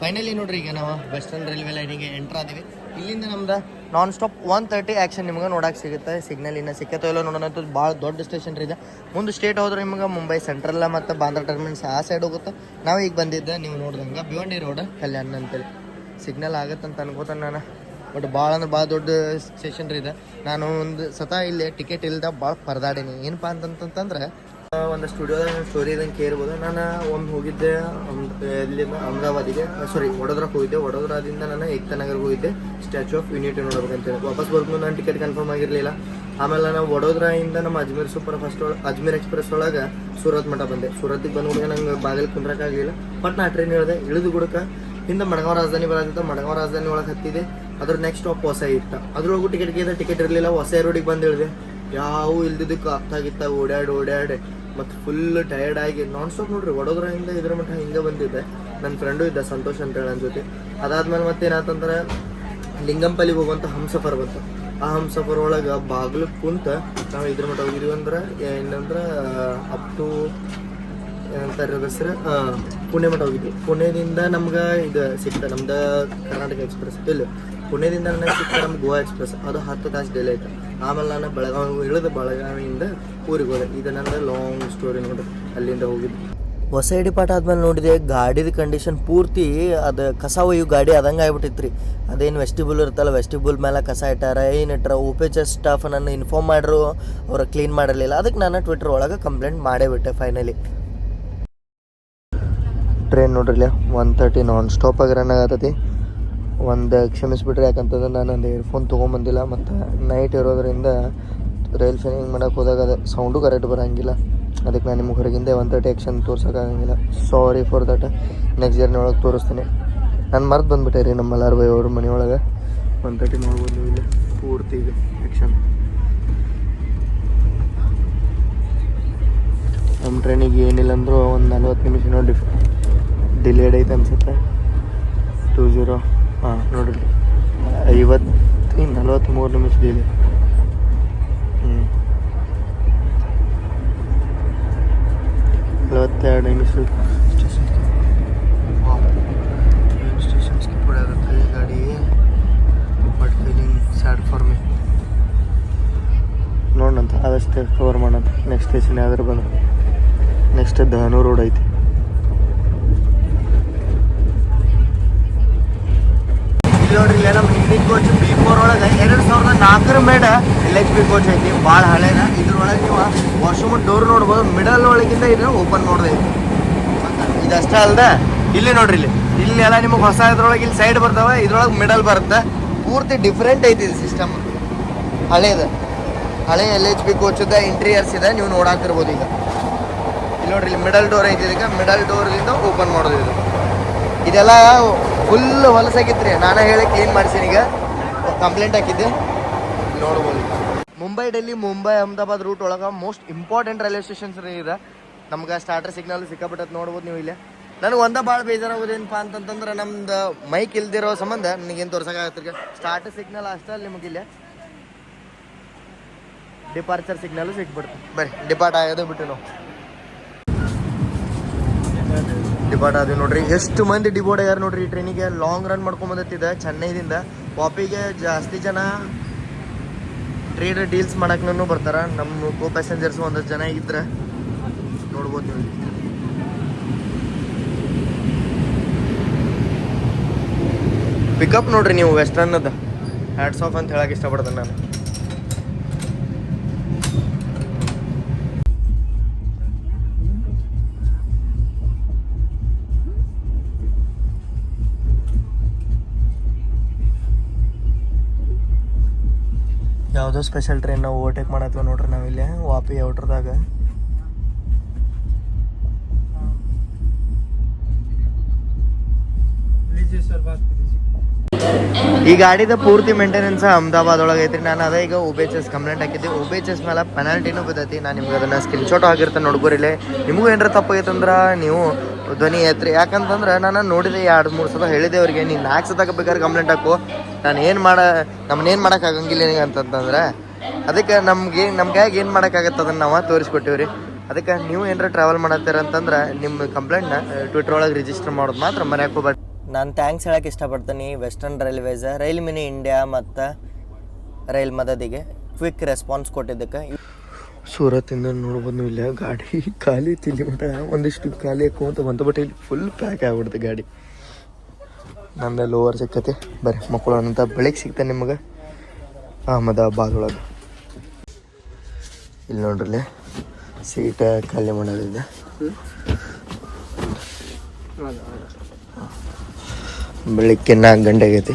ಫೈನಲಿ ನೋಡ್ರಿ ಈಗ ನಾವು ವೆಸ್ಟರ್ನ್ ರೈಲ್ವೆ ಲೈನಿಗೆ ಎಂಟ್ರ್ ಆದಿವಿ. ಇಲ್ಲಿಂದ ನಮ್ದು ನಾನ್ ಸ್ಟಾಪ್ 130 ಆ್ಯಕ್ಷನ್ ನಿಮ್ಗೆ ನೋಡಕ್ಕೆ ಸಿಗುತ್ತೆ. ಸಿಗ್ನಲ್ ಇನ್ನು ಸಿಕ್ಕತ್ತೋ ಇಲ್ಲೋ ನೋಡೋಣ. ಭಾಳ ದೊಡ್ಡ ಸ್ಟೇಷನ್ ರೀ ಇದೆ. ಮುಂದೆ ಸ್ಟೇಟ್ ಹೋದ್ರೆ ನಿಮ್ಗೆ ಮುಂಬೈ ಸೆಂಟ್ರಲ್ ಮತ್ತು ಬಾಂದ್ರಾ ಟರ್ಮಿನಲ್ಸ್ ಆ ಸೈಡ್ ಹೋಗುತ್ತೆ. ನಾವು ಈಗ ಬಂದಿದ್ದೆ ನೀವು ನೋಡ್ದಂಗೆ ಭಿವಂಡಿ ರೋಡ್ ಕಲ್ಯಾಣ ಅಂತೇಳಿ. ಸಿಗ್ನಲ್ ಆಗತ್ತಂತ ಅನ್ಕೋತಾನೆ ನಾನು. ಬಟ್ ಭಾಳ ಅಂದ್ರೆ ಭಾಳ ದೊಡ್ಡ ಸ್ಟೇಷನ್ ರೀ ಇದೆ. ನಾನು ಒಂದು ಸತ ಇಲ್ಲಿ ಟಿಕೆಟ್ ಇಲ್ದ ಭಾಳ ಪರದಾಡೀನಿ. ಏನಪ್ಪ ಅಂತಂತಂದ್ರೆ ಒಂದು ಸ್ಟುಡಿಯೋದಾಗ ಸ್ಟೋರಿ ಇದಂಗೆ ಕೇರ್ಬೋದು. ನಾನು ಒಮ್ಮೆ ಹೋಗಿದ್ದೆ ಎಲ್ಲಿಂದ ಅಹಮದಾಬಾದಿಗೆ ವಡೋದ್ರಾಗೆ ಹೋಗಿದ್ದೆ. ವಡೋದ್ರಾದಿಂದ ನಾನು ಏಕ್ತಾ ನಗರ್ಗೆ ಹೋಗಿದ್ದೆ ಸ್ಟ್ಯಾಚ್ಯೂ ಆಫ್ ಯೂನಿಟಿ ನೋಡ್ಬೇಕಂತೇಳಿ. ವಾಪಸ್ ಬರ್ಬೋದು ನಾನು ಟಿಕೆಟ್ ಕನ್ಫರ್ಮ್ ಆಗಿರಲಿಲ್ಲ. ಆಮೇಲೆ ನಾವು ವಡೋದ್ರಾಯಿಂದ ನಮ್ಮ Ajmer super fast Ajmer express ಒಳಗೆ ಸೂರತ್ ಮಠ ಬಂದೆ. ಸೂರತ್ತಿಗೆ ಬಂದ್ಬಿಟ್ಟು ನಂಗೆ ಬಾಗಿಲು ಕುಂದ್ರಕ್ಕಾಗಲಿಲ್ಲ. ಬಟ್ ನಾ ಟ್ರೈನ್ ಹೇಳಿದೆ ಇಳಿದು ಗುಡಕ್ಕೆ ಹಿಂದೆ ಮಡಗಾಂವ್ ರಾಜಧಾನಿ ಬರತ್ತಿತ್ತು. ಮಡಗಾಂವ್ ರಾಜಧಾನಿ ಒಳಗೆ ಹತ್ತಿದೆ. ಅದ್ರ ನೆಕ್ಸ್ಟ್ ಸ್ಟಾಪ್ ಹೊಸೈ ಇತ್ತು. ಅದ್ರೊಳಗೂ ಟಿಕೆಟ್ ಇರಲಿಲ್ಲ. ಹೊಸೈ ರೋಡಿಗೆ ಬಂದು ಹೇಳಿದೆ. ಯಾವ ಇಲ್ದಿದ್ದಕ್ಕೆ ಆಗ್ತಾಗಿತ್ತ ಓಡಾಡಿ ಮತ್ತು ಫುಲ್ ಟಯರ್ಡ್ ಆಗಿ ನಾನ್ ಸ್ಟಾಪ್ ನೋಡ್ರಿ ವಡೋದ್ರಾಯಿಂದ ಇದ್ರ ಮಟ್ಟ ಹಿಂಗೆ ಬಂದಿದ್ದೆ. ನನ್ನ ಫ್ರೆಂಡು ಇದ್ದ ಸಂತೋಷ್ ಅಂತೇಳಿ ನನ್ನ ಜೊತೆ. ಅದಾದ್ಮೇಲೆ ಮತ್ತೇನಾತಂದ್ರೆ ಲಿಂಗಂಪಲ್ಲಿಗೆ ಹೋಗುವಂಥ ಹಮ್ಸಫರ್ ಬಂತು. ಆ ಹಮ್ಸಫರ್ ಒಳಗೆ ಬಾಗಿಲು ಕುಂತ ನಾವು ಇದ್ರ ಮಟ್ಟ ಹೋಗಿದ್ವಿ ಅಂದ್ರೆ ಏನಂದ್ರೆ ಅಪ್ ಟು ಏನಂತಾರೆ ಹೆಸರು ಪುಣೆ ಮಟ್ಟ ಹೋಗಿದ್ವಿ. ಪುಣೆದಿಂದ ನಮ್ಗೆ ಇದು ಸಿಕ್ತ ನಮ್ದು ಕರ್ನಾಟಕ ಎಕ್ಸ್ಪ್ರೆಸ್. ಇಲ್ಲ ಪುಣೆದಿಂದ ನನಗೆ ಸಿಕ್ತ ನಮ್ಗೆ ಗೋವಾ ಎಕ್ಸ್ಪ್ರೆಸ್. ಅದು 10 ತಾಸು ಡಿಲೇ ಆಯ್ತು. ಆಮೇಲೆ ನಾನು ಬೆಳಗಾವಿ ಇಳಿದು ಬೆಳಗಾವಿಯಿಂದ ಊರಿಗೆ ಹೋದೆ. ಇದು ನನ್ನ ಲಾಂಗ್ ಸ್ಟೋರಿ ನೋಡ್ರಿ. ಅಲ್ಲಿಂದ ಹೋಗಿದ್ದು ಹೊಸ ಡಿಪಾರ್ಟ್ ಆದ್ಮೇಲೆ ನೋಡಿದೆ ಗಾಡಿದ ಕಂಡೀಷನ್ ಪೂರ್ತಿ ಅದು ಕಸ ಒಯ್ಯು ಗಾಡಿ ಅದಂಗೆ ಆಗ್ಬಿಟ್ಟಿತ್ತು ರೀ. ಅದೇನು ವೆಸ್ಟಿಬಲ್ ಇರುತ್ತಲ್ಲ ವೆಸ್ಟಿಬಲ್ ಮೇಲೆ ಕಸ ಇಟ್ಟಾರ ಏನು ಇಟ್ಟಾರ. OPH ಸ್ಟಾಫ್ ನನ್ನ ಇನ್ಫಾರ್ಮ್ ಮಾಡ್ರು ಅವ್ರು ಕ್ಲೀನ್ ಮಾಡಿರಲಿಲ್ಲ. ಅದಕ್ಕೆ ನಾನು ಟ್ವಿಟರ್ ಒಳಗೆ ಕಂಪ್ಲೇಂಟ್ ಮಾಡೇ ಬಿಟ್ಟೆ. ಫೈನಲಿ ಟ್ರೈನ್ ನೋಡ್ರಿಲ್ಲ 130 ನಾನ್ ಸ್ಟಾಪಾಗಿ ರನ್ ಆಗತ್ತೈತಿ. ಒಂದು ಕ್ಷಮಿಸ್ಬಿಟ್ರೆ ಯಾಕಂತಂದ್ರೆ ನಾನು ಒಂದು ಇಯರ್ಫೋನ್ ತೊಗೊಂಬಂದಿಲ್ಲ. ಮತ್ತು ನೈಟ್ ಇರೋದ್ರಿಂದ ರೈಲ್ ಫೈನಿಂಗ್ ಮಾಡೋಕೆ ಹೋದಾಗ ಅದು ಸೌಂಡು ಕರೆಕ್ಟ್ ಬರೋಂಗಿಲ್ಲ. ಅದಕ್ಕೆ ನಾನು ನಿಮ್ಗೆ ಹೊರಗಿಂದ 130 ಆ್ಯಕ್ಷನ್ ತೋರ್ಸೋಕ್ಕಾಗಂಗಿಲ್ಲ. Sorry for that. Next journey ಒಳಗೆ ತೋರಿಸ್ತೀನಿ. ನಾನು ಮರ್ತು ಬಂದುಬಿಟ್ಟೆ ರೀ ನಮ್ಮ ಮಲ್ಲಾರ್ ಬೈ ಅವ್ರ ಮನೆಯೊಳಗೆ. 130 ನೋಡ್ಬೋದು ನೀವು ಇಲ್ಲಿ ಪೂರ್ತಿ ಈಗ ಆ್ಯಕ್ಷನ್. ನಮ್ಮ ಟ್ರೈನಿಗೆ ಏನಿಲ್ಲ ಅಂದರೂ ಒಂದು 40 ನಿಮಿಷ ನೋಡಿ ಡಿಲೇಡ್ ಐತೆ ಅನ್ಸುತ್ತೆ. 20 ನೋಡ್ರಿ 43 ನಿಮಿಷ ಡಿಲೇ. 42 ನಿಮಿಷ ಸ್ಟೇಷನ್ ಸ್ಕಿಪ್ ಆಗುತ್ತೆ ಈ ಗಾಡಿ. But feeling sad for me. ನೋಡೋಣಂತ ಆದಷ್ಟು ಕವರ್ ಮಾಡೋಣ. ನೆಕ್ಸ್ಟ್ ಸ್ಟೇಷನ್ ಯಾವ್ದಾರು ಬಂದು ನೆಕ್ಸ್ಟ್ ಧನು ರೋಡ್ ಐತಿ. ನೋಡ್ರಿ ಇಲ್ಲ ನಮ್ಮ ಹಿಂದಿನ ಕೋಚ್ B4 ಒಳಗೆ 2004 ಮೇಡ LHB ಕೋಚ್ ಐತಿ. ಭಾಳ ಹಳೇದ. ಇದ್ರೊಳಗೆ ನೀವು ವಾಶ್ರೂಮ್ ಡೋರ್ ನೋಡ್ಬೋದು. ಮಿಡಲ್ ಒಳಗಿಂದ ಇದನ್ನ ಓಪನ್ ನೋಡ್ದೈತಿ. ಇದಷ್ಟೇ ಅಲ್ದ ಇಲ್ಲಿ ನೋಡ್ರಿ ಇಲ್ಲಿ ಎಲ್ಲ ನಿಮಗೆ ಹೊಸ ಇದ್ರೊಳಗೆ ಇಲ್ಲಿ ಸೈಡ್ ಬರ್ತಾವೆ. ಇದ್ರೊಳಗೆ ಮಿಡಲ್ ಬರುತ್ತೆ. ಪೂರ್ತಿ ಡಿಫ್ರೆಂಟ್ ಐತಿ ಇದು ಸಿಸ್ಟಮ್. ಹಳೇದು ಹಳೆ LHB ಕೋಚದ ಇಂಟೀರಿಯರ್ಸ್ ಇದೆ. ನೀವು ನೋಡಾಕಿರ್ಬೋದು. ಈಗ ಇಲ್ಲಿ ನೋಡ್ರಿ ಇಲ್ಲಿ ಮಿಡಲ್ ಡೋರ್ ಐತಿ. ಇದಕ್ಕೆ ಮಿಡಲ್ ಡೋರ್ದಿಂದ ಓಪನ್ ಮಾಡೋದು. ಇದು ಇದೆಲ್ಲ ಫುಲ್ ಹೊಲಸಾಗಿತ್ತು ರೀ. ನಾನು ಹೇಳಿ ಕ್ಲೀನ್ ಮಾಡಿಸೀನಿ. ಈಗ ಕಂಪ್ಲೇಂಟ್ ಹಾಕಿದ್ದೆ ನೋಡ್ಬೋದು. ಮುಂಬೈ ಡೆಲ್ಲಿ ಮುಂಬೈ ಅಹಮದಾಬಾದ್ ರೂಟ್ ಒಳಗೆ ಮೋಸ್ಟ್ ಇಂಪಾರ್ಟೆಂಟ್ ರೈಲ್ವೆ ಸ್ಟೇಷನ್ಸ್ ಇದೆ. ನಮ್ಗೆ ಸ್ಟಾರ್ಟರ್ ಸಿಗ್ನಲ್ ಸಿಕ್ಕಾಬಿಟ್ಟೈತೆ ನೋಡ್ಬೋದು ನೀವು ಇಲ್ಲಿ. ನನಗೆ ಭಾಳ ಬೇಜಾರಾಗೋದೇನಪ್ಪ ಅಂತಂತಂದ್ರೆ ನಮ್ದು ಮೈಕ್ ಇಲ್ದಿರೋ ಸಂಬಂಧ ನನಗೇನು ತೋರ್ಸೋಕ್ಕಾಗತ್ತೆ ಸ್ಟಾರ್ಟ್ ಸಿಗ್ನಲ್ ಅಷ್ಟೇ ಅಲ್ಲಿ ಮುಗಿಲ್ಲ ಡಿಪಾರ್ಚರ್ ಸಿಗ್ನಲ್ ಸಿಕ್ಬಿಡ್ತು ಬರ್ರಿ ಡಿಪಾರ್ಟ್ ಆಗೋದು ಬಿಟ್ಟು ನಾವು ಡಿಪಾರ್ಟ್ ಆದ್ವಿ ನೋಡ್ರಿ ಎಷ್ಟು ಮಂದಿ ಡಿಬೋರ್ಡ್ ಆಗ್ಯಾರ ನೋಡ್ರಿ ಈ ಟ್ರೈನಿಗೆ ಲಾಂಗ್ ರನ್ ಮಾಡ್ಕೊಂಡ್ ಬಂದತ್ತಿದೆ ಚೆನ್ನೈದಿಂದ ವಾಪಿಗೆ ಜಾಸ್ತಿ ಜನ ಟ್ರೇಡ್ ಡೀಲ್ಸ್ ಮಾಡಕ್ನೂ ಬರ್ತಾರ ನಮ್ಮ ಕೋ ಪ್ಯಾಸೆಂಜರ್ಸ್ ಒಂದಷ್ಟು ಜನ ಇದ್ರೆ ನೋಡ್ಬೋದು ನೀವು ಪಿಕಪ್ ನೋಡ್ರಿ ನೀವು ವೆಸ್ಟರ್ನ್ ಹ್ಯಾಟ್ಸ್ ಆಫ್ ಅಂತ ಹೇಳಕ್ ಇಷ್ಟಪಡ್ತೇನೆ ನಾನು ಯಾವುದೋ ಸ್ಪೆಷಲ್ ಟ್ರೈನ್ ನಾವು ಓವರ್ಟೇಕ್ ಮಾಡತ್ವ ನೋಡ್ರಿ ನಾವಿಲ್ಲಿ ವಾಪಿ ಔಟ್ರದಾಗ ಈ ಗಾಡಿದ ಪೂರ್ತಿ ಮೇಂಟೆನೆನ್ಸ್ ಅಹಮದಾಬಾದ್ ಒಳಗೆ ಐತ್ರಿ ನಾನು ಅದೇ ಈಗ OBHS ಕಂಪ್ಲೇಂಟ್ ಹಾಕಿದ್ದೆ OBHS ಮೇಲೆ ಪೆನಾಲ್ಟಿನೂ ಬಿದ್ದೈತಿ ನಾನು ನಿಮ್ಗೆ ಅದನ್ನ ಸ್ಕ್ರೀನ್ಶಾಟ್ ಆಗಿರ್ತೇನೆ ನೋಡ್ಕೋರಿಲ್ಲ ನಿಮಗೂ ಏನಾರ ತಪ್ಪಾಗೈತಂದ್ರೆ ನೀವು ಧ್ವನಿ ಐತ್ರಿ ಯಾಕಂತಂದ್ರೆ ನಾನು ನೋಡಿದೆ 2-3 ಸಲ ಹೇಳಿದೆ ಅವ್ರಿಗೆ ನೀನು 4 ಸತಕ್ಕೆ ಬೇಕಾದ್ರೆ ಕಂಪ್ಲೇಂಟ್ ಹಾಕು ನಾನು ನಮ್ಮನ್ನೇನು ಮಾಡೋಕ್ಕಾಗಂಗಿಲ್ಲ ಅಂತಂತಂದ್ರೆ ಅದಕ್ಕೆ ನಮ್ಮ ಕೈಯಾಗ ಏನು ಮಾಡೋಕ್ಕಾಗತ್ತೆ ಅದನ್ನು ನಾವು ತೋರಿಸ್ಕೊಟ್ಟಿವ್ರಿ ಅದಕ್ಕೆ ನೀವು ಏನಾರ ಟ್ರಾವೆಲ್ ಮಾಡತ್ತೀರ ಅಂತಂದ್ರೆ ನಿಮ್ಮ ಕಂಪ್ಲೇಂಟ್ನ ಟ್ವಿಟರ್ ಒಳಗೆ ರಿಜಿಸ್ಟರ್ ಮಾಡೋದು ಮಾತ್ರ ಮರ್ಯಾಕೆ ಹೋಗ್ಬೇಡಿ ನಾನು ಥ್ಯಾಂಕ್ಸ್ ಹೇಳಕ್ಕೆ ಇಷ್ಟಪಡ್ತೀನಿ western railways rail mini India ಮತ್ತು ರೈಲ್ ಮದದಿಗೆ ಕ್ವಿಕ್ ರೆಸ್ಪಾನ್ಸ್ ಕೊಟ್ಟಿದ್ದಕ್ಕೆ ಸೂರತ್ತಿಂದ ನೋಡ್ಬೋದು ಇಲ್ಲ ಗಾಡಿ ಖಾಲಿ ತಿಳಿ ಮಟ್ಟ ಒಂದಿಷ್ಟು ಖಾಲಿ ಹಾಕೋಂತ ಬಂತು ಬಟ್ ಇಲ್ಲಿ ಫುಲ್ ಪ್ಯಾಕ್ ಆಗ್ಬಿಡುತ್ತೆ ಗಾಡಿ ನಂದು ಲೋವರ್ ಸಿಕ್ಕತಿ ಬರ್ರಿ ಮಕ್ಕಳಂತ ಬೆಳಿಗ್ಗೆ ಸಿಗ್ತಾನೆ ನಿಮಗೆ ಅಹಮದಾಬಾದ್ ಒಳಗೆ ಇಲ್ಲಿ ನೋಡ್ರಿ ಸೀಟ ಖಾಲಿ ಮಾಡೋದಿದೆ ಬೆಳಿಗ್ಗೆ 4 ಗಂಟೆ ಆಗೈತಿ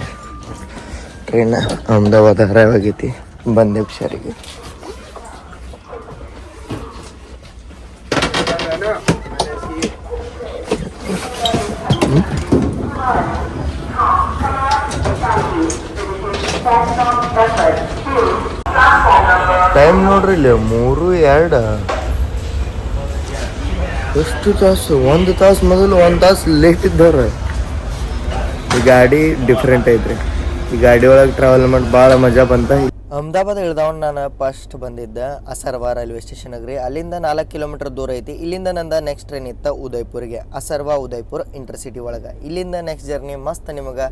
ಟ್ರೈನ್ ಅಹಮದಾಬಾದ್ ಅರೈವ್ ಆಗೈತಿ ಬಂದೆ ಹುಷಾರಿಗೆ ಟೈಮ್ ನೋಡ್ರಿ ಇಲ್ಲಿ 3:02 ಎಷ್ಟು ತಾಸು 1 ತಾಸು ಮೊದಲು 1 ತಾಸು ಲೇಟ್ ಇದ್ದವ್ರ ಈ ಗಾಡಿ ಡಿಫ್ರೆಂಟ್ ಐತ್ರಿ ಈ ಗಾಡಿ ಒಳಗೆ ಟ್ರಾವೆಲ್ ಮಾಡಿ ಭಾಳ ಮಜಾ ಬಂತ ಅಹಮದಾಬಾದ್ ಇಳ್ದವನ್ ನಾನು ಫಸ್ಟ್ ಬಂದಿದ್ದೆ ಅಸರ್ವಾ ರೈಲ್ವೆ ಸ್ಟೇಷನ್ಗೆ ರೀ ಅಲ್ಲಿಂದ 4 ಕಿಲೋಮೀಟರ್ ದೂರ ಐತಿ ಇಲ್ಲಿಂದ ನಂದು ನೆಕ್ಸ್ಟ್ ಟ್ರೈನ್ ಇತ್ತು ಉದಯ್ಪುರ್ಗೆ ಅಸರ್ವಾ ಉದಯ್ಪುರ್ ಇಂಟರ್ಸಿಟಿ ಒಳಗೆ ಇಲ್ಲಿಂದ ನೆಕ್ಸ್ಟ್ ಜರ್ನಿ ಮಸ್ತ್ ನಿಮಗೆ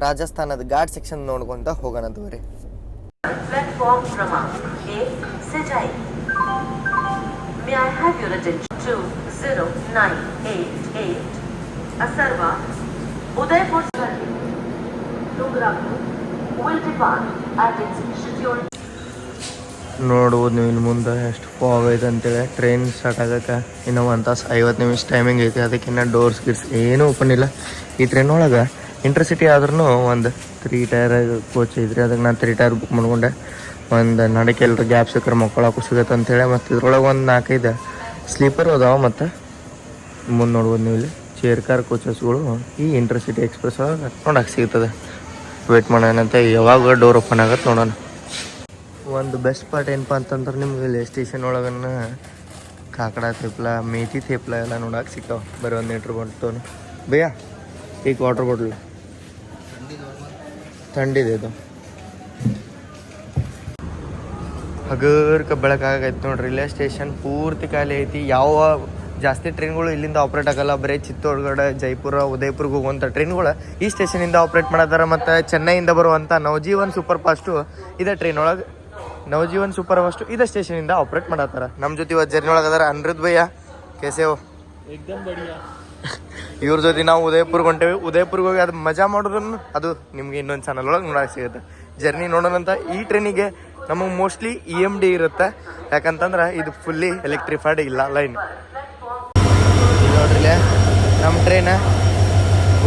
ರಾಜಸ್ಥಾನದ ಘಾಟ್ ಸೆಕ್ಷನ್ ನೋಡ್ಕೊಂತ ಹೋಗೋಣ ರೀ Platform Cramank 1 से जाएगी. May I have your attention? 20988 Asarwa Udaipur Dungarpur will depart at its scheduled. ನೋಡ್ಬೋದು ನೀವು ಇನ್ನು ಮುಂದೆ ಎಷ್ಟು ಫಾಗ್ ಐತೆ ಅಂತೇಳಿ ಟ್ರೈನ್ ಸ್ಟಾರ್ಟ್ ಆಗಕ್ಕೆ ಇನ್ನೂ 1 ತಾಸು 50 ನಿಮಿಷ ಟೈಮಿಂಗ್ ಐತಿ ಅದಕ್ಕಿನ್ನ ಡೋರ್ಸ್ ಗಿರ್ಸ್ ಏನೂ ಓಪನ್ ಇಲ್ಲ ಈ ಟ್ರೈನ್ ಒಳಗೆ ಇಂಟರ್ಸಿಟಿ ಆದ್ರೂ ಒಂದು 3 ಟೈರ್ ಕೋಚ್ ಐತ್ರಿ ಅದಕ್ಕೆ ನಾನು 3 ಟೈರ್ ಬುಕ್ ಮಾಡ್ಕೊಂಡೆ ಒಂದು ನಡಕ್ಕೆ ಎಲ್ಲರೂ ಗ್ಯಾಪ್ ಸಿಕ್ಕರೆ ಮಕ್ಕಳಕ್ಕೂ ಸಿಗತ್ತೆ ಅಂತೇಳಿ ಮತ್ತು ಇದ್ರೊಳಗೆ ಒಂದು 4-5 ಸ್ಲೀಪರ್ ಅದಾವ ಮತ್ತು ಮುಂದೆ ನೋಡ್ಬೋದು ನೀವು ಇಲ್ಲಿ ಚೇರ್ ಕಾರ್ ಕೋಚಸ್ಗಳು ಈ ಇಂಟರ್ಸಿಟಿ ಎಕ್ಸ್ಪ್ರೆಸ್ ಒಳಗೆ ನೋಡಕ್ಕೆ ಸಿಗ್ತದೆ ವೇಟ್ ಮಾಡೋಣಂತ ಯಾವಾಗ ಡೋರ್ ಓಪನ್ ಆಗತ್ತೆ ನೋಡೋಣ ಒಂದು ಬೆಸ್ಟ್ ಪಾರ್ಟ್ ಏನಪ್ಪ ಅಂತಂದ್ರೆ ನಿಮ್ಗೆ ಇಲ್ಲಿ ಸ್ಟೇಷನ್ ಒಳಗನ್ನ ಕಾಕಡ ಥೇಪ್ಲ ಮೇಥಿ ಥೇಪ್ಲ ಎಲ್ಲ ನೋಡಕ್ಕೆ ಸಿಕ್ಕಾವ ಬರೀ 1 ಲೀಟ್ರ್ ಬಂತು ಭಯ್ಯ ಈಗ ವಾಟರ್ ಬಾಟಲ್ ಥಂಡಿದೆ ಇದು ಹಗರ್ಕ ಬೆಳಕಾಗೈತೆ ನೋಡ್ರಿ ಇಲ್ಲೇ ಸ್ಟೇಷನ್ ಪೂರ್ತಿ ಖಾಲಿ ಐತಿ ಯಾವ ಜಾಸ್ತಿ ಟ್ರೈನ್ಗಳು ಇಲ್ಲಿಂದ ಆಪ್ರೇಟ್ ಆಗಲ್ಲ ಬರೀ ಚಿತ್ತೋರ್ಗಢ ಜೈಪುರ ಉದಯ್ಪುರ್ಗೆ ಹೋಗುವಂಥ ಟ್ರೈನ್ಗಳು ಈ ಸ್ಟೇಷನಿಂದ ಆಪ್ರೇಟ್ ಮಾಡತ್ತಾರ ಮತ್ತು ಚೆನ್ನೈಯಿಂದ ಬರುವಂಥ ನವಜೀವನ್ ಸೂಪರ್ ಫಾಸ್ಟು ಇದೇ ಟ್ರೈನ್ ಒಳಗೆ ನವಜೀವನ್ ಸೂಪರ್ ಫಾಸ್ಟು ಇದೇ ಸ್ಟೇಷನಿಂದ ಆಪ್ರೇಟ್ ಮಾಡತ್ತಾರ ನಮ್ಮ ಜೊತೆ ಇವತ್ತು ಜರ್ನಿ ಒಳಗೆ ಅದಾರ ಅನಿರುದ್ಧ್ ಭಯ್ಯ ಕೇಸೇವ್ एकदम बढ़िया ಇವ್ರ ಜೊತೆ ನಾವು ಉದಯ್ಪುರ್ಗೆ ಹೊಂಟೇವಿ ಉದಯ್ಪುರ್ಗೆ ಹೋಗಿ ಅದು ಮಜಾ ಮಾಡೋದನ್ನು ಅದು ನಿಮ್ಗೆ ಇನ್ನೊಂದು ಚಾನಲ್ ಒಳಗೆ ನೋಡಕ್ಕೆ ಸಿಗುತ್ತೆ ಜರ್ನಿ ನೋಡೋಣಂತ ಈ ಟ್ರೈನಿಗೆ ನಮಗೆ ಮೋಸ್ಟ್ಲಿ EMD ಇರುತ್ತೆ ಯಾಕಂತಂದ್ರೆ ಇದು ಫುಲ್ಲಿ ಎಲೆಕ್ಟ್ರಿಫೈಡ್ ಇಲ್ಲ ಲೈನ್ ನೋಡ್ರಿ ನಮ್ಮ ಟ್ರೈನ್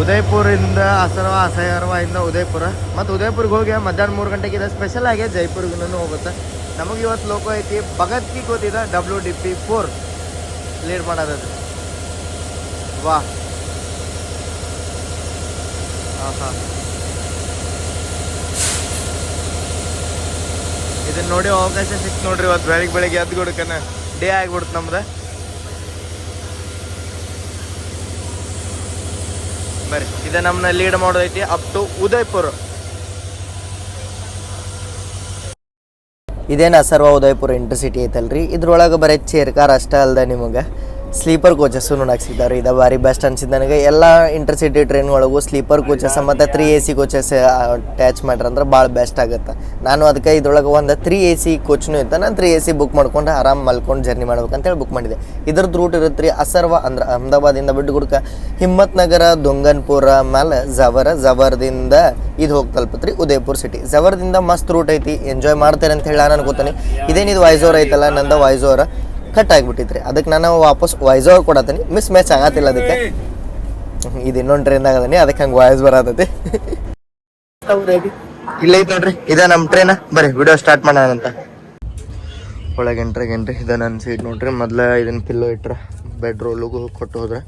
ಉದಯ್ಪುರಿಂದ ಅಸರ್ವಾಯಿಂದ ಉದಯ್ಪುರ ಮತ್ತು ಉದಯ್ಪುರ್ಗೆ ಹೋಗಿ ಮಧ್ಯಾಹ್ನ 3 ಗಂಟೆಗೆ ಇದೆ ಸ್ಪೆಷಲ್ ಆಗಿ ಜೈಪುರ್ಗೂ ಹೋಗುತ್ತೆ ನಮಗೆ ಇವತ್ತು ಲೋಕೋ ಐತಿ ಭಗತ್ ಕಿ ಗೊತ್ತಿದೆ WDP4 ಲೀಡ್ ಮಾಡೋದು ವಾ ಹಾಂ ಇದನ್ನ ನೋಡಿ ಅವಕಾಶ ಸಿಕ್ತು ನೋಡ್ರಿ ಇವತ್ತು ಬೆಳಿಗ್ಗೆ ಎದ್ದು ಕೊಡ್ಕನ ಡೇ ಆಗಿಬಿಡ್ತು ನಮ್ದು ಬರ್ರಿ ಇದ ನಮ್ಮನ್ನ ಲೀಡ್ ಮಾಡೋದೈತಿ ಅಪ್ ಟು ಉದಯಪುರ. ಇದೇನು ಅಸರ್ವ ಉದಯಪುರ ಇಂಟರ್ಸಿಟಿ ಐತಲ್ರಿ, ಇದ್ರೊಳಗೆ ಬರೀ ಚೇರ್ ಕಾರ್ ಅಷ್ಟೇ ಅಲ್ದ ನಿಮಗೆ ಸ್ಲೀಪರ್ ಕೋಚಸ್ಸು ನೋಡಕ್ಕೆ ಸಿಗ್ತಾವ್ರಿ. ಇದು ಭಾರಿ ಬೆಸ್ಟ್ ಅನ್ಸಿದ್ದು ನನಗೆ. ಎಲ್ಲ ಇಂಟರ್ಸಿಟಿ ಟ್ರೈನ್ ಒಳಗೂ ಸ್ಲೀಪರ್ ಕೋಚಸ್ ಮತ್ತು 3 AC ಕೋಚಸ್ ಅಟ್ಯಾಚ್ ಮಾಡ್ರಿ ಅಂದ್ರೆ ಭಾಳ ಬೆಸ್ಟ್ ಆಗುತ್ತೆ. ನಾನು ಅದಕ್ಕೆ ಇದ್ರೊಳಗೆ ಒಂದು 3 AC ಕೋಚ್ನೂ ಇತ್ತು. ನಾನು 3 AC ಬುಕ್ ಮಾಡ್ಕೊಂಡು ಆರಾಮ್ ಮಲ್ಕೊಂಡು ಜರ್ನಿ ಮಾಡ್ಬೇಕಂತೇಳಿ ಬುಕ್ ಮಾಡಿದೆ. ಇದ್ರದ್ದು ರೂಟ್ ಇರುತ್ತೆ ರೀ ಅಸರ್ವ ಅಂದ್ರೆ ಅಹಮದಾಬಾದಿಂದ ಬಿಡ್ಗುಡ್ಕ ಹಿಮ್ಮತ್ ನಗರ ದೊಂಗನ್ಪುರ ಮೇಲೆ ಜವರ್ದಿಂದ ಇದು ಹೋಗಿ ತಲುಪತ್ರಿ ಉದಯಪುರ ಸಿಟಿ. ಜವರ್ದಿಂದ ಮಸ್ತ್ ರೂಟ್ ಐತಿ, ಎಂಜಾಯ್ ಮಾಡ್ತಾರೆ ಅಂತ ಹೇಳಿ ನಾನು ಅನ್ಕೋತೀನಿ. ಇದೇನಿದು ವಾಯ್ಸೋರ್ ಐತಲ್ಲ ನಂದು ವಾಯ್ಸೋರ್ ಕಟ್ ಆಗಿಬಿಟ್ಟಿದ್ರಿ, ಅದಕ್ಕೆ ನಾನು ವಾಪಸ್ ವಾಯ್ಸೋರ್ ಕೊಡತ್ತೀನಿ. ಮಿಸ್ ಮ್ಯಾಚ್ ಆಗತ್ತಿಲ್ಲ ಅದಕ್ಕೆ. ಇದು ಇನ್ನೊಂದು ಟ್ರೈನ್ ಆಗದನಿ ಅದಕ್ಕೆ ಹಂಗೆ ವಾಯ್ಸ್ ಬರತೈತಿ. ಇಲ್ಲ ಐತೆ ನೋಡ್ರಿ ಇದ ನಮ್ಮ ಟ್ರೈನ್. ಬರ್ರಿ ವಿಡಿಯೋ ಸ್ಟಾರ್ಟ್ ಮಾಡೋಣಂತ. ಒಳಗೆ ಎಂಟ್ರಿ ಇದ ನನ್ನ ಸೀಟ್ ನೋಡ್ರಿ. ಮೊದ್ಲ ಇದನ್ನ ಪಿಲ್ಲೋ ಇಟ್ರ ಬೆಡ್ ರೋಲಿಗೂ ಕೊಟ್ಟು ಹೋದ್ರೆ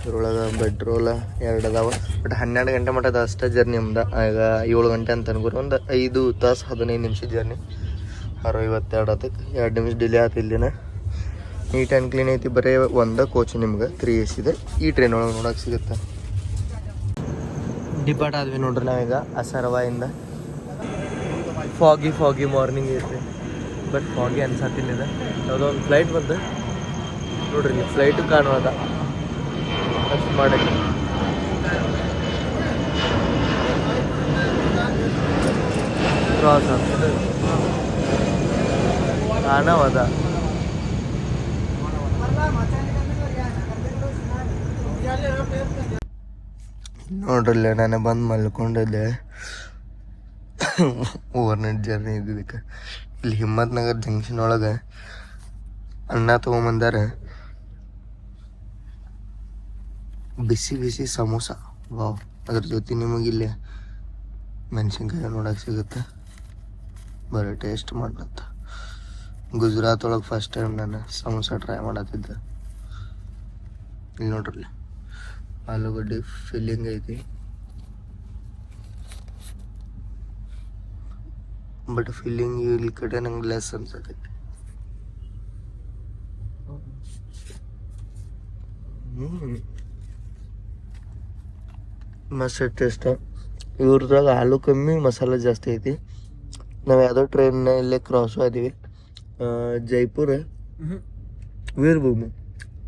ಇದ್ರೊಳಗೆ ಬೆಡ್ ರೋಲ್ 2 ಅದಾವ. ಬಟ್ 12 ಗಂಟೆ ಮಟ್ಟದ ಅಷ್ಟೇ ಜರ್ನಿ ನಮ್ದು. ಈಗ 7 ಗಂಟೆ ಅಂತ ಅನ್ಕೋರಿ ಒಂದು 5 ತಾಸು 15 ನಿಮಿಷ ಜರ್ನಿ. 52 ಅದಕ್ಕೆ 2 ನಿಮಿಷ ಡಿಲೇ ಆಯ್ತು. ಇಲ್ಲಿನ ನೀಟ್ ಆ್ಯಂಡ್ ಕ್ಲೀನ್ ಐತಿ. ಬರೀ ಒಂದು ಕೋಚ್ ನಿಮ್ಗೆ 3 AC ಇದೆ. ಈ ಟ್ರೈನ್ ಒಳಗೆ ನೋಡೋಕೆ ಸಿಗುತ್ತೆ. ಡಿಪಾರ್ಟ್ ಆದ್ವಿ ನೋಡ್ರಿ ನಾವೀಗ ಅಸರ್ವಾಯಿಂದ. ಫಾಗಿ ಮಾರ್ನಿಂಗ್ ಐತ್ರಿ, ಬಟ್ ಫಾಗಿ ಅನ್ಸತ್ತಿಲ್ಲ. ಇದೆ ಯಾವುದೋ ಒಂದು ಫ್ಲೈಟ್ ಬಂದು ನೋಡ್ರಿ, ನೀವು ಫ್ಲೈಟು ಕಾಣುವುದ ಅಷ್ಟು ಮಾಡಕ್ಕೆ. ಕ್ರಾಸ್ ಆಗ್ತದೆ ಕಾಣವದ. ನೋಡ್ರಲ್ಲ ನಾನು ಬಂದು ಮಲ್ಕೊಂಡಿದ್ದೆ. ಓವರ್ನೈಟ್ ಜರ್ನಿ ಇದ್ದಿದ್ದಕ್ಕೆ ಇಲ್ಲಿ ಹಿಮ್ಮತ್ ನಗರ್ ಜಂಕ್ಷನ್ ಒಳಗೆ ಅನ್ನ ತೊಗೊಂಬಂದಾರ. ಬಿಸಿ ಸಮೋಸ, ವಾವ್. ಅದ್ರ ಜೊತೆ ನಿಮಗಿಲ್ಲಿ ಮೆಣಸಿನ್ಕಾಯಿ ನೋಡಕ್ಕೆ ಸಿಗುತ್ತೆ. ಬರೀ ಟೇಸ್ಟ್ ಮಾಡ್ಲತ್ತ. ಗುಜರಾತ್ ಒಳಗೆ ಫಸ್ಟ್ ಟೈಮ್ ನಾನು ಸಮೋಸ ಟ್ರೈ ಮಾಡತ್ತಿದ್ದೆ. ಇಲ್ಲಿ ನೋಡ್ರಿ ಆಲೂಗಡ್ಡೆ ಫಿಲ್ಲಿಂಗ್ ಐತಿ, ಬಟ್ ಫಿಲ್ಲಿಂಗ್ ಇಲ್ಲಿ ಕಡೆ ನಂಗೆ ಲೆಸ್ ಅನ್ಸತೈತಿ. ಮಸ್ತ್ ಟೇಸ್ಟ್. ಇವ್ರದಾಗ ಆಲೂ ಕಮ್ಮಿ ಮಸಾಲೆ ಜಾಸ್ತಿ ಐತಿ. ನಾವು ಯಾವುದೋ ಟ್ರೈನ್ ಇಲ್ಲೇ ಕ್ರಾಸು ಆದೀವಿ. ಜೈಪುರ ವೀರಭೂಮಿ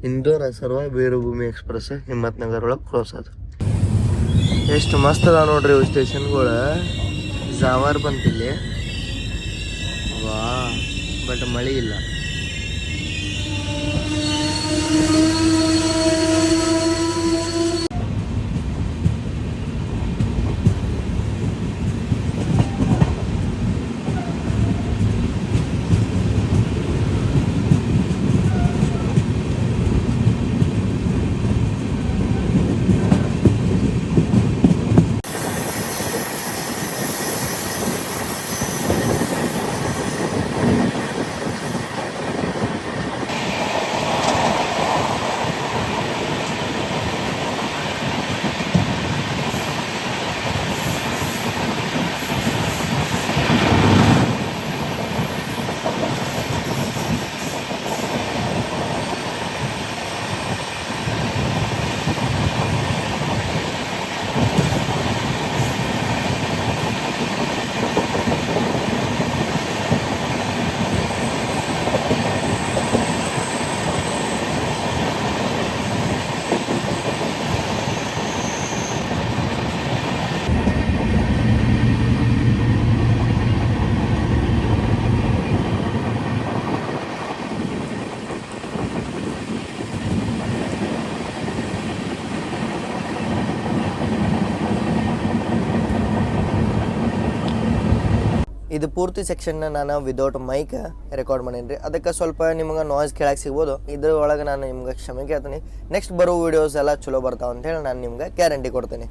ಇಂದೋರ್ ಅಸರ್ವ ವೀರಭೂಮಿ ಎಕ್ಸ್ಪ್ರೆಸ್ ಹಿಮ್ಮತ್ ನಗರ್ ಒಳಗೆ ಕ್ರಾಸ್ ಅದು. ಎಷ್ಟು ಮಸ್ತ್ ಅದ ನೋಡ್ರಿ ಇವು ಸ್ಟೇಷನ್ಗಳು. ಜಾವಾರ್ ಬಂತಿಲ್ಲಿ, ವಾ, ಬಟ್ ಮಳೆ ಇಲ್ಲ. ಇದು ಪೂರ್ತಿ ಸೆಕ್ಷನ್ನ ನಾನು ವಿದೌಟ್ ಮೈಕ್ ರೆಕಾರ್ಡ್ ಮಾಡೀನಿ ರೀ. ಅದಕ್ಕೆ ಸ್ವಲ್ಪ ನಿಮ್ಗೆ ನಾಯ್ಸ್ ಕೇಳಕ್ಕೆ ಸಿಗ್ಬೋದು. ಇದ್ರ ಒಳಗೆ ನಾನು ನಿಮ್ಗೆ ಕ್ಷಮೆ ಕೇಳ್ತೀನಿ. ನೆಕ್ಸ್ಟ್ ಬರೋ ವೀಡಿಯೋಸ್ ಎಲ್ಲ ಚಲೋ ಬರ್ತಾವೆ ಅಂತೇಳಿ ನಾನು ನಿಮ್ಗೆ ಗ್ಯಾರಂಟಿ ಕೊಡ್ತೀನಿ.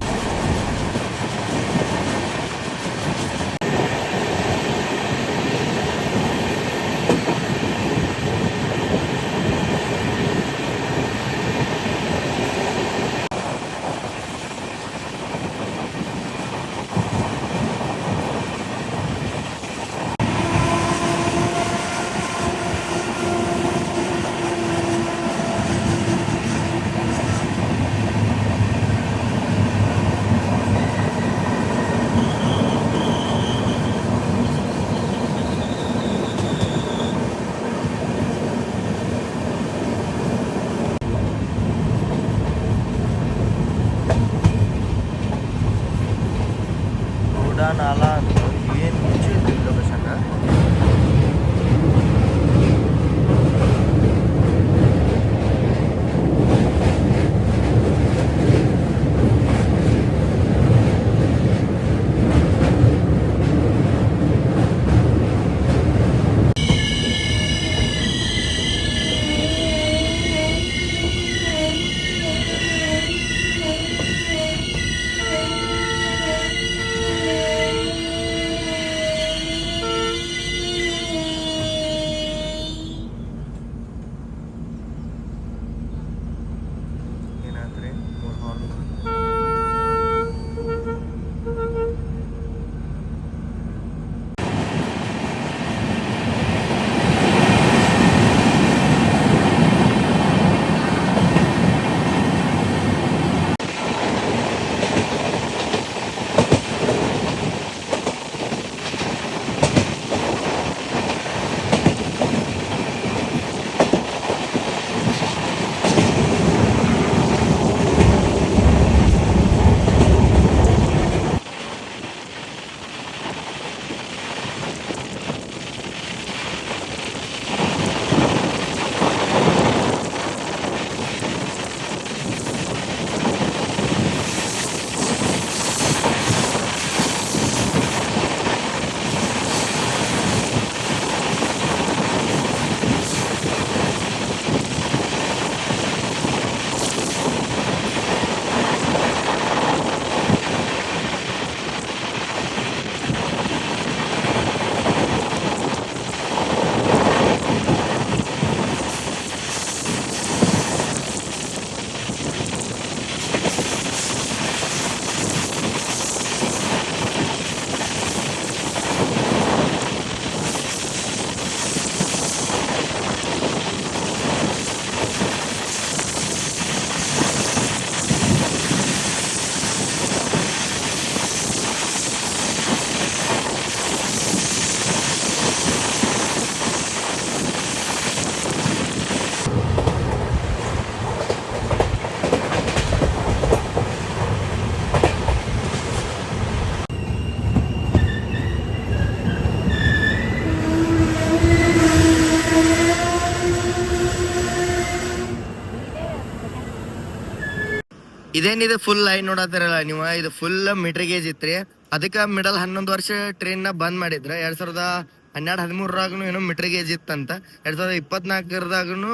ಇದೇನಿದೆ ಫುಲ್ ಲೈನ್ ನೋಡತ್ತಿರಲ್ಲ ನೀವು, ಇದು ಫುಲ್ ಮೀಟರ್ ಗೇಜ್ ಇತ್ರಿ. ಅದಕ್ಕೆ ಮಿಡಲ್ 11 ವರ್ಷ ಟ್ರೈನ್ ನ ಬಂದ್ ಮಾಡಿದ್ರ. 2012-13 ಏನೋ ಮೀಟರ್ ಗೇಜ್ ಇತ್ತಂತ. 2024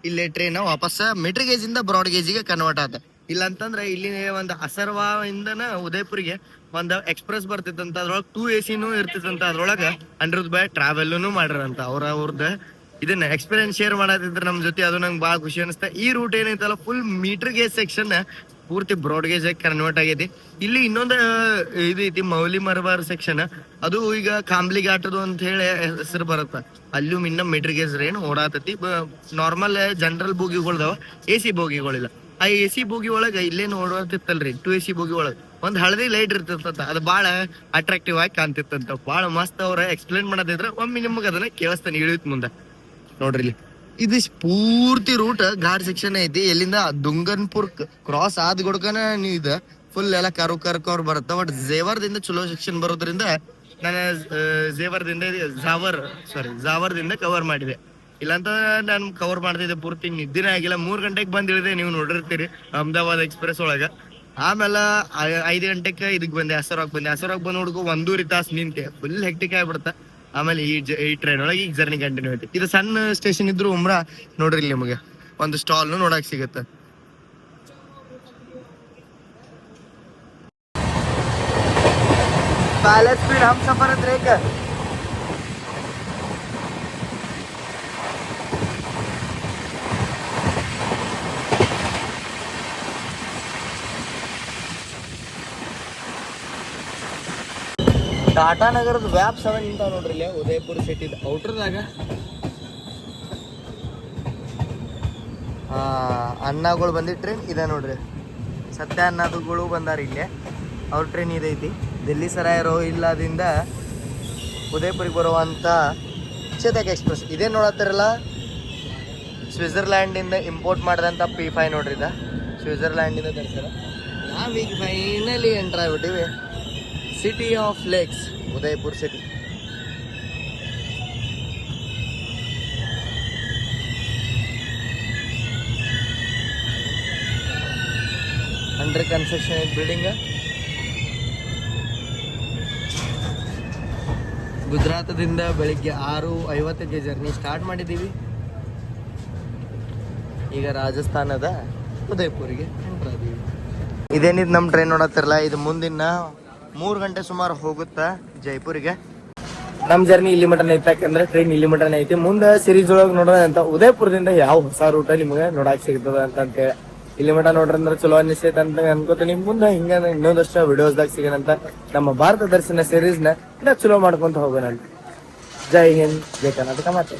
ಇಲ್ಲಿ ಟ್ರೈನ್ ವಾಪಸ್ ಮೀಟರ್ ಗೇಜ್ ಇಂದ ಬ್ರಾಡ್ ಗೇಜಿಗೆ ಕನ್ವರ್ಟ್ ಆತ. ಇಲ್ಲ ಅಂತಂದ್ರೆ ಇಲ್ಲಿ ಒಂದು ಅಸರ್ವಾ ಇಂದನ ಉದಯಪುರಿಗೆ ಒಂದು ಎಕ್ಸ್ಪ್ರೆಸ್ ಬರ್ತಿತ್ತಂತ. ಅದ್ರೊಳಗೆ 2 AC ಇರ್ತಿತ್ತಂತ. ಅದ್ರೊಳಗ ₹100 ಟ್ರಾವೆಲ್ನು ಮಾಡ್ರಂತ. ಅವ್ರದ್ದು ಇದನ್ನ ಎಕ್ಸ್ಪೀರಿಯನ್ಸ್ ಶೇರ್ ಮಾಡತ್ತಿದ್ರೆ ನಮ್ ಜೊತೆ. ಅದು ನಂಗೆ ಬಹಳ ಖುಷಿ ಅನಿಸ್ತಾ. ಈ ರೂಟ್ ಏನೈತಲ್ಲ ಫುಲ್ ಮೀಟರ್ ಗೇಜ್ ಸೆಕ್ಷನ್ ಪೂರ್ತಿ ಬ್ರಾಡ್ ಗೇಜ್ ಆಗಿ ಕನ್ವರ್ಟ್ ಆಗೈತಿ. ಇಲ್ಲಿ ಇನ್ನೊಂದು ಇದು ಐತಿ ಮೌಲಿ ಮರಬಾರ್ ಸೆಕ್ಷನ್. ಅದು ಈಗ ಕಾಂಬ್ಲಿ ಘಾಟದು ಅಂತ ಹೇಳಿ ಹೆಸರು ಬರುತ್ತ. ಅಲ್ಲೂ ಇನ್ನ ಮೀಟರ್ ಗೇಜ್ ಟ್ರೈನ್ ಓಡಾತತಿ. ನಾರ್ಮಲ್ ಜನರಲ್ ಬೋಗಿಗಳದಾವ, AC ಬೋಗಿಗಳಿಲ್ಲ. ಆ AC ಬೋಗಿ ಒಳಗ ಇಲ್ಲೇನು ಓಡಾಡ್ತಿತ್ತಲ್ರಿ 2 AC ಬೋಗಿ ಒಳಗ ಒಂದ್ ಹಳದಿ ಲೈಟ್ ಇರ್ತಿರ್ತಂತ. ಅದು ಬಹಳ ಅಟ್ರಾಕ್ಟಿವ್ ಆಗಿ ಕಾಣ್ತಿತ್ತಂತ. ಬಹಳ ಮಸ್ತ್ ಅವ್ರ ಎಕ್ಸ್ಪ್ಲೇನ್ ಮಾಡದಿದ್ರ ಒಮ್ಮೆ ನಿಮ್ಗೆ ಅದನ್ನ ಕೇಳಿಸ್ತಾನೆ ಇಳಿಯುತ್ತ ಮುಂದೆ ನೋಡ್ರಿ. ಇದು ಪೂರ್ತಿ ರೂಟ್ ಘಾಟ್ ಸೆಕ್ಷನ್ ಐತಿ. ಎಲ್ಲಿಂದ ದುಂಗನ್ಪುರ್ ಕ್ರಾಸ್ ಆದ್ ಗುಡ್ಕನ ಇದ ಫುಲ್ ಎಲ್ಲ ಕರ್ ಬರುತ್ತ. ಬಟ್ ಝೇವರ್ದಿಂದ ಚಲೋ ಸೆಕ್ಷನ್ ಬರೋದ್ರಿಂದ ನಾನು ಜಾವರ್ದಿಂದ ಕವರ್ ಮಾಡಿದೆ. ಇಲ್ಲಾಂತ ನಾನು ಕವರ್ ಮಾಡ್ತಿದ್ದೆ ಪೂರ್ತಿ. ನಿದ್ದಿನೇ ಆಗಿಲ್ಲ. 3 ಗಂಟೆಗೆ ಬಂದ್ ಇಳಿದೆ, ನೀವು ನೋಡಿರ್ತೀರಿ ಅಹಮದಾಬಾದ್ ಎಕ್ಸ್ಪ್ರೆಸ್ ಒಳಗ. ಆಮೇಲೆ 5 ಗಂಟೆಗೆ ಇದಕ್ ಬಂದೆ, ಹಸರಾಗ್ ಬಂದ್ ಹುಡುಗು 1.5 ತಾಸು ನಿಂತೆ. ಫುಲ್ ಹೆಕ್ಟಿಕ್ ಆಗ್ಬಿಡ್ತ. ಆಮೇಲೆ ಈ ಟ್ರೈನ್ ಒಳಗೆ ಈಗ ಜರ್ನಿ ಕಂಟಿನ್ಯೂ ಐತಿ. ಇದು ಸಣ್ಣ ಸ್ಟೇಷನ್ ಇದ್ರು ಉಮ್ರಾ ನೋಡ್ರಿ, ಇಲ್ಲಿ ನಿಮಗೆ ಒಂದು ಸ್ಟಾಲ್ ನೋಡಕ್ ಸಿಗತ್ತ. ಪ್ಯಾಲೇಸ್ ಸ್ಪೀಡ್ ಹಮ್ ಸಫರ್ ಅಂದ್ರೆ ಈಗ ಟಾಟಾ ನಗರದ ವ್ಯಾಪ್ 7 ನಿಂತಾವ ನೋಡ್ರಿ ಇಲ್ಲಿ ಉದಯಪುರ ಸಿಟಿ ಔಟ್ರದಾಗ. ಅನ್ನಗಳು ಬಂದಿ ಟ್ರೈನ್ ಇದೆ ನೋಡ್ರಿ. ಸತ್ಯ ಅನ್ನದುಗಳು ಬಂದಾರ ಇಲ್ಲೇ. ಅವ್ರ ಟ್ರೈನ್ ಇದೈತಿ. ದಿಲ್ಲಿ ಸರಾಯ್ ರೋಹಿಲ್ಲಾದಿಂದ ಉದಯಪುರಿಗೆ ಬರುವಂತ ಚೇತಕ್ ಎಕ್ಸ್ಪ್ರೆಸ್. ಇದೇ ನೋಡತ್ತಾರಲ್ಲ, ಸ್ವಿಟ್ಜರ್ಲ್ಯಾಂಡಿಂದ ಇಂಪೋರ್ಟ್ ಮಾಡಿದಂಥ P5 ನೋಡ್ರಿ. ಇದ ಸ್ವಿಟ್ಜರ್ಲ್ಯಾಂಡಿಂದ ತರ್ಸಾರ. ನಾವೀಗ ಫೈನಲಿ ಎಂಟರ್ ಆಗ್ಬಿಟ್ಟಿವಿ city of lakes, Udaipur city. Under construction building. ಗುಜರಾತದಿಂದ ಬೆಳಿಗ್ಗೆ 6:50ಕ್ಕೆ ಜರ್ನಿ ಸ್ಟಾರ್ಟ್ ಮಾಡಿದ್ದೀವಿ. ಈಗ ರಾಜಸ್ಥಾನದ ಉದಯಪುರಿಗೆ ಎಂಟರ್ ಆದೀವಿ. ಇದೇನಿದ್ ನಮ್ಮ ಟ್ರೈನ್ ನೋಡತ್ತಿರಲ್ಲ, ಇದು ಮುಂದಿನ 3 ಗಂಟೆ ಸುಮಾರು ಹೋಗುತ್ತಾ ಜೈಪುರಿಗೆ. ನಮ್ ಜರ್ನಿ ಇಲ್ಲಿ ಮಟನ್ ಐತಿ, ಯಾಕಂದ್ರೆ ಟ್ರೈನ್ ಇಲ್ಲಿ ಮಟನ್ ಐತಿ. ಮುಂದೆ ಸಿರೀಸ್ ಒಳಗೆ ನೋಡೋಣ ಅಂತ ಉದಯಪುರದಿಂದ ಯಾವ ಹೊಸ ರೂಟ್ ನಿಮ್ಗೆ ನೋಡಕ್ ಸಿಗ್ತದ ಅಂತ ಹೇಳಿ ಇಲ್ಲಿ ಮಟ ನೋಡ್ರಿ ಅಂದ್ರೆ ಚಲೋ ಅನಿಸ್ತೈತೆ ಅಂತ ಅನ್ಕೋತೀನಿ. ಮುಂದೆ ಹಿಂಗ ಇನ್ನೊಂದಷ್ಟು ವಿಡಿಯೋಸ್ದಾಗ ಸಿಗೋಣಂತ. ನಮ್ಮ ಭಾರತ ದರ್ಶನ ಸೀರೀಸ್ ನ ಚಲೋ ಮಾಡ್ಕೊಂತ ಹೋಗೋಣ. ಜೈ ಹಿಂದ್, ಜೈ ಕರ್ನಾಟಕ ಮಾತೆ.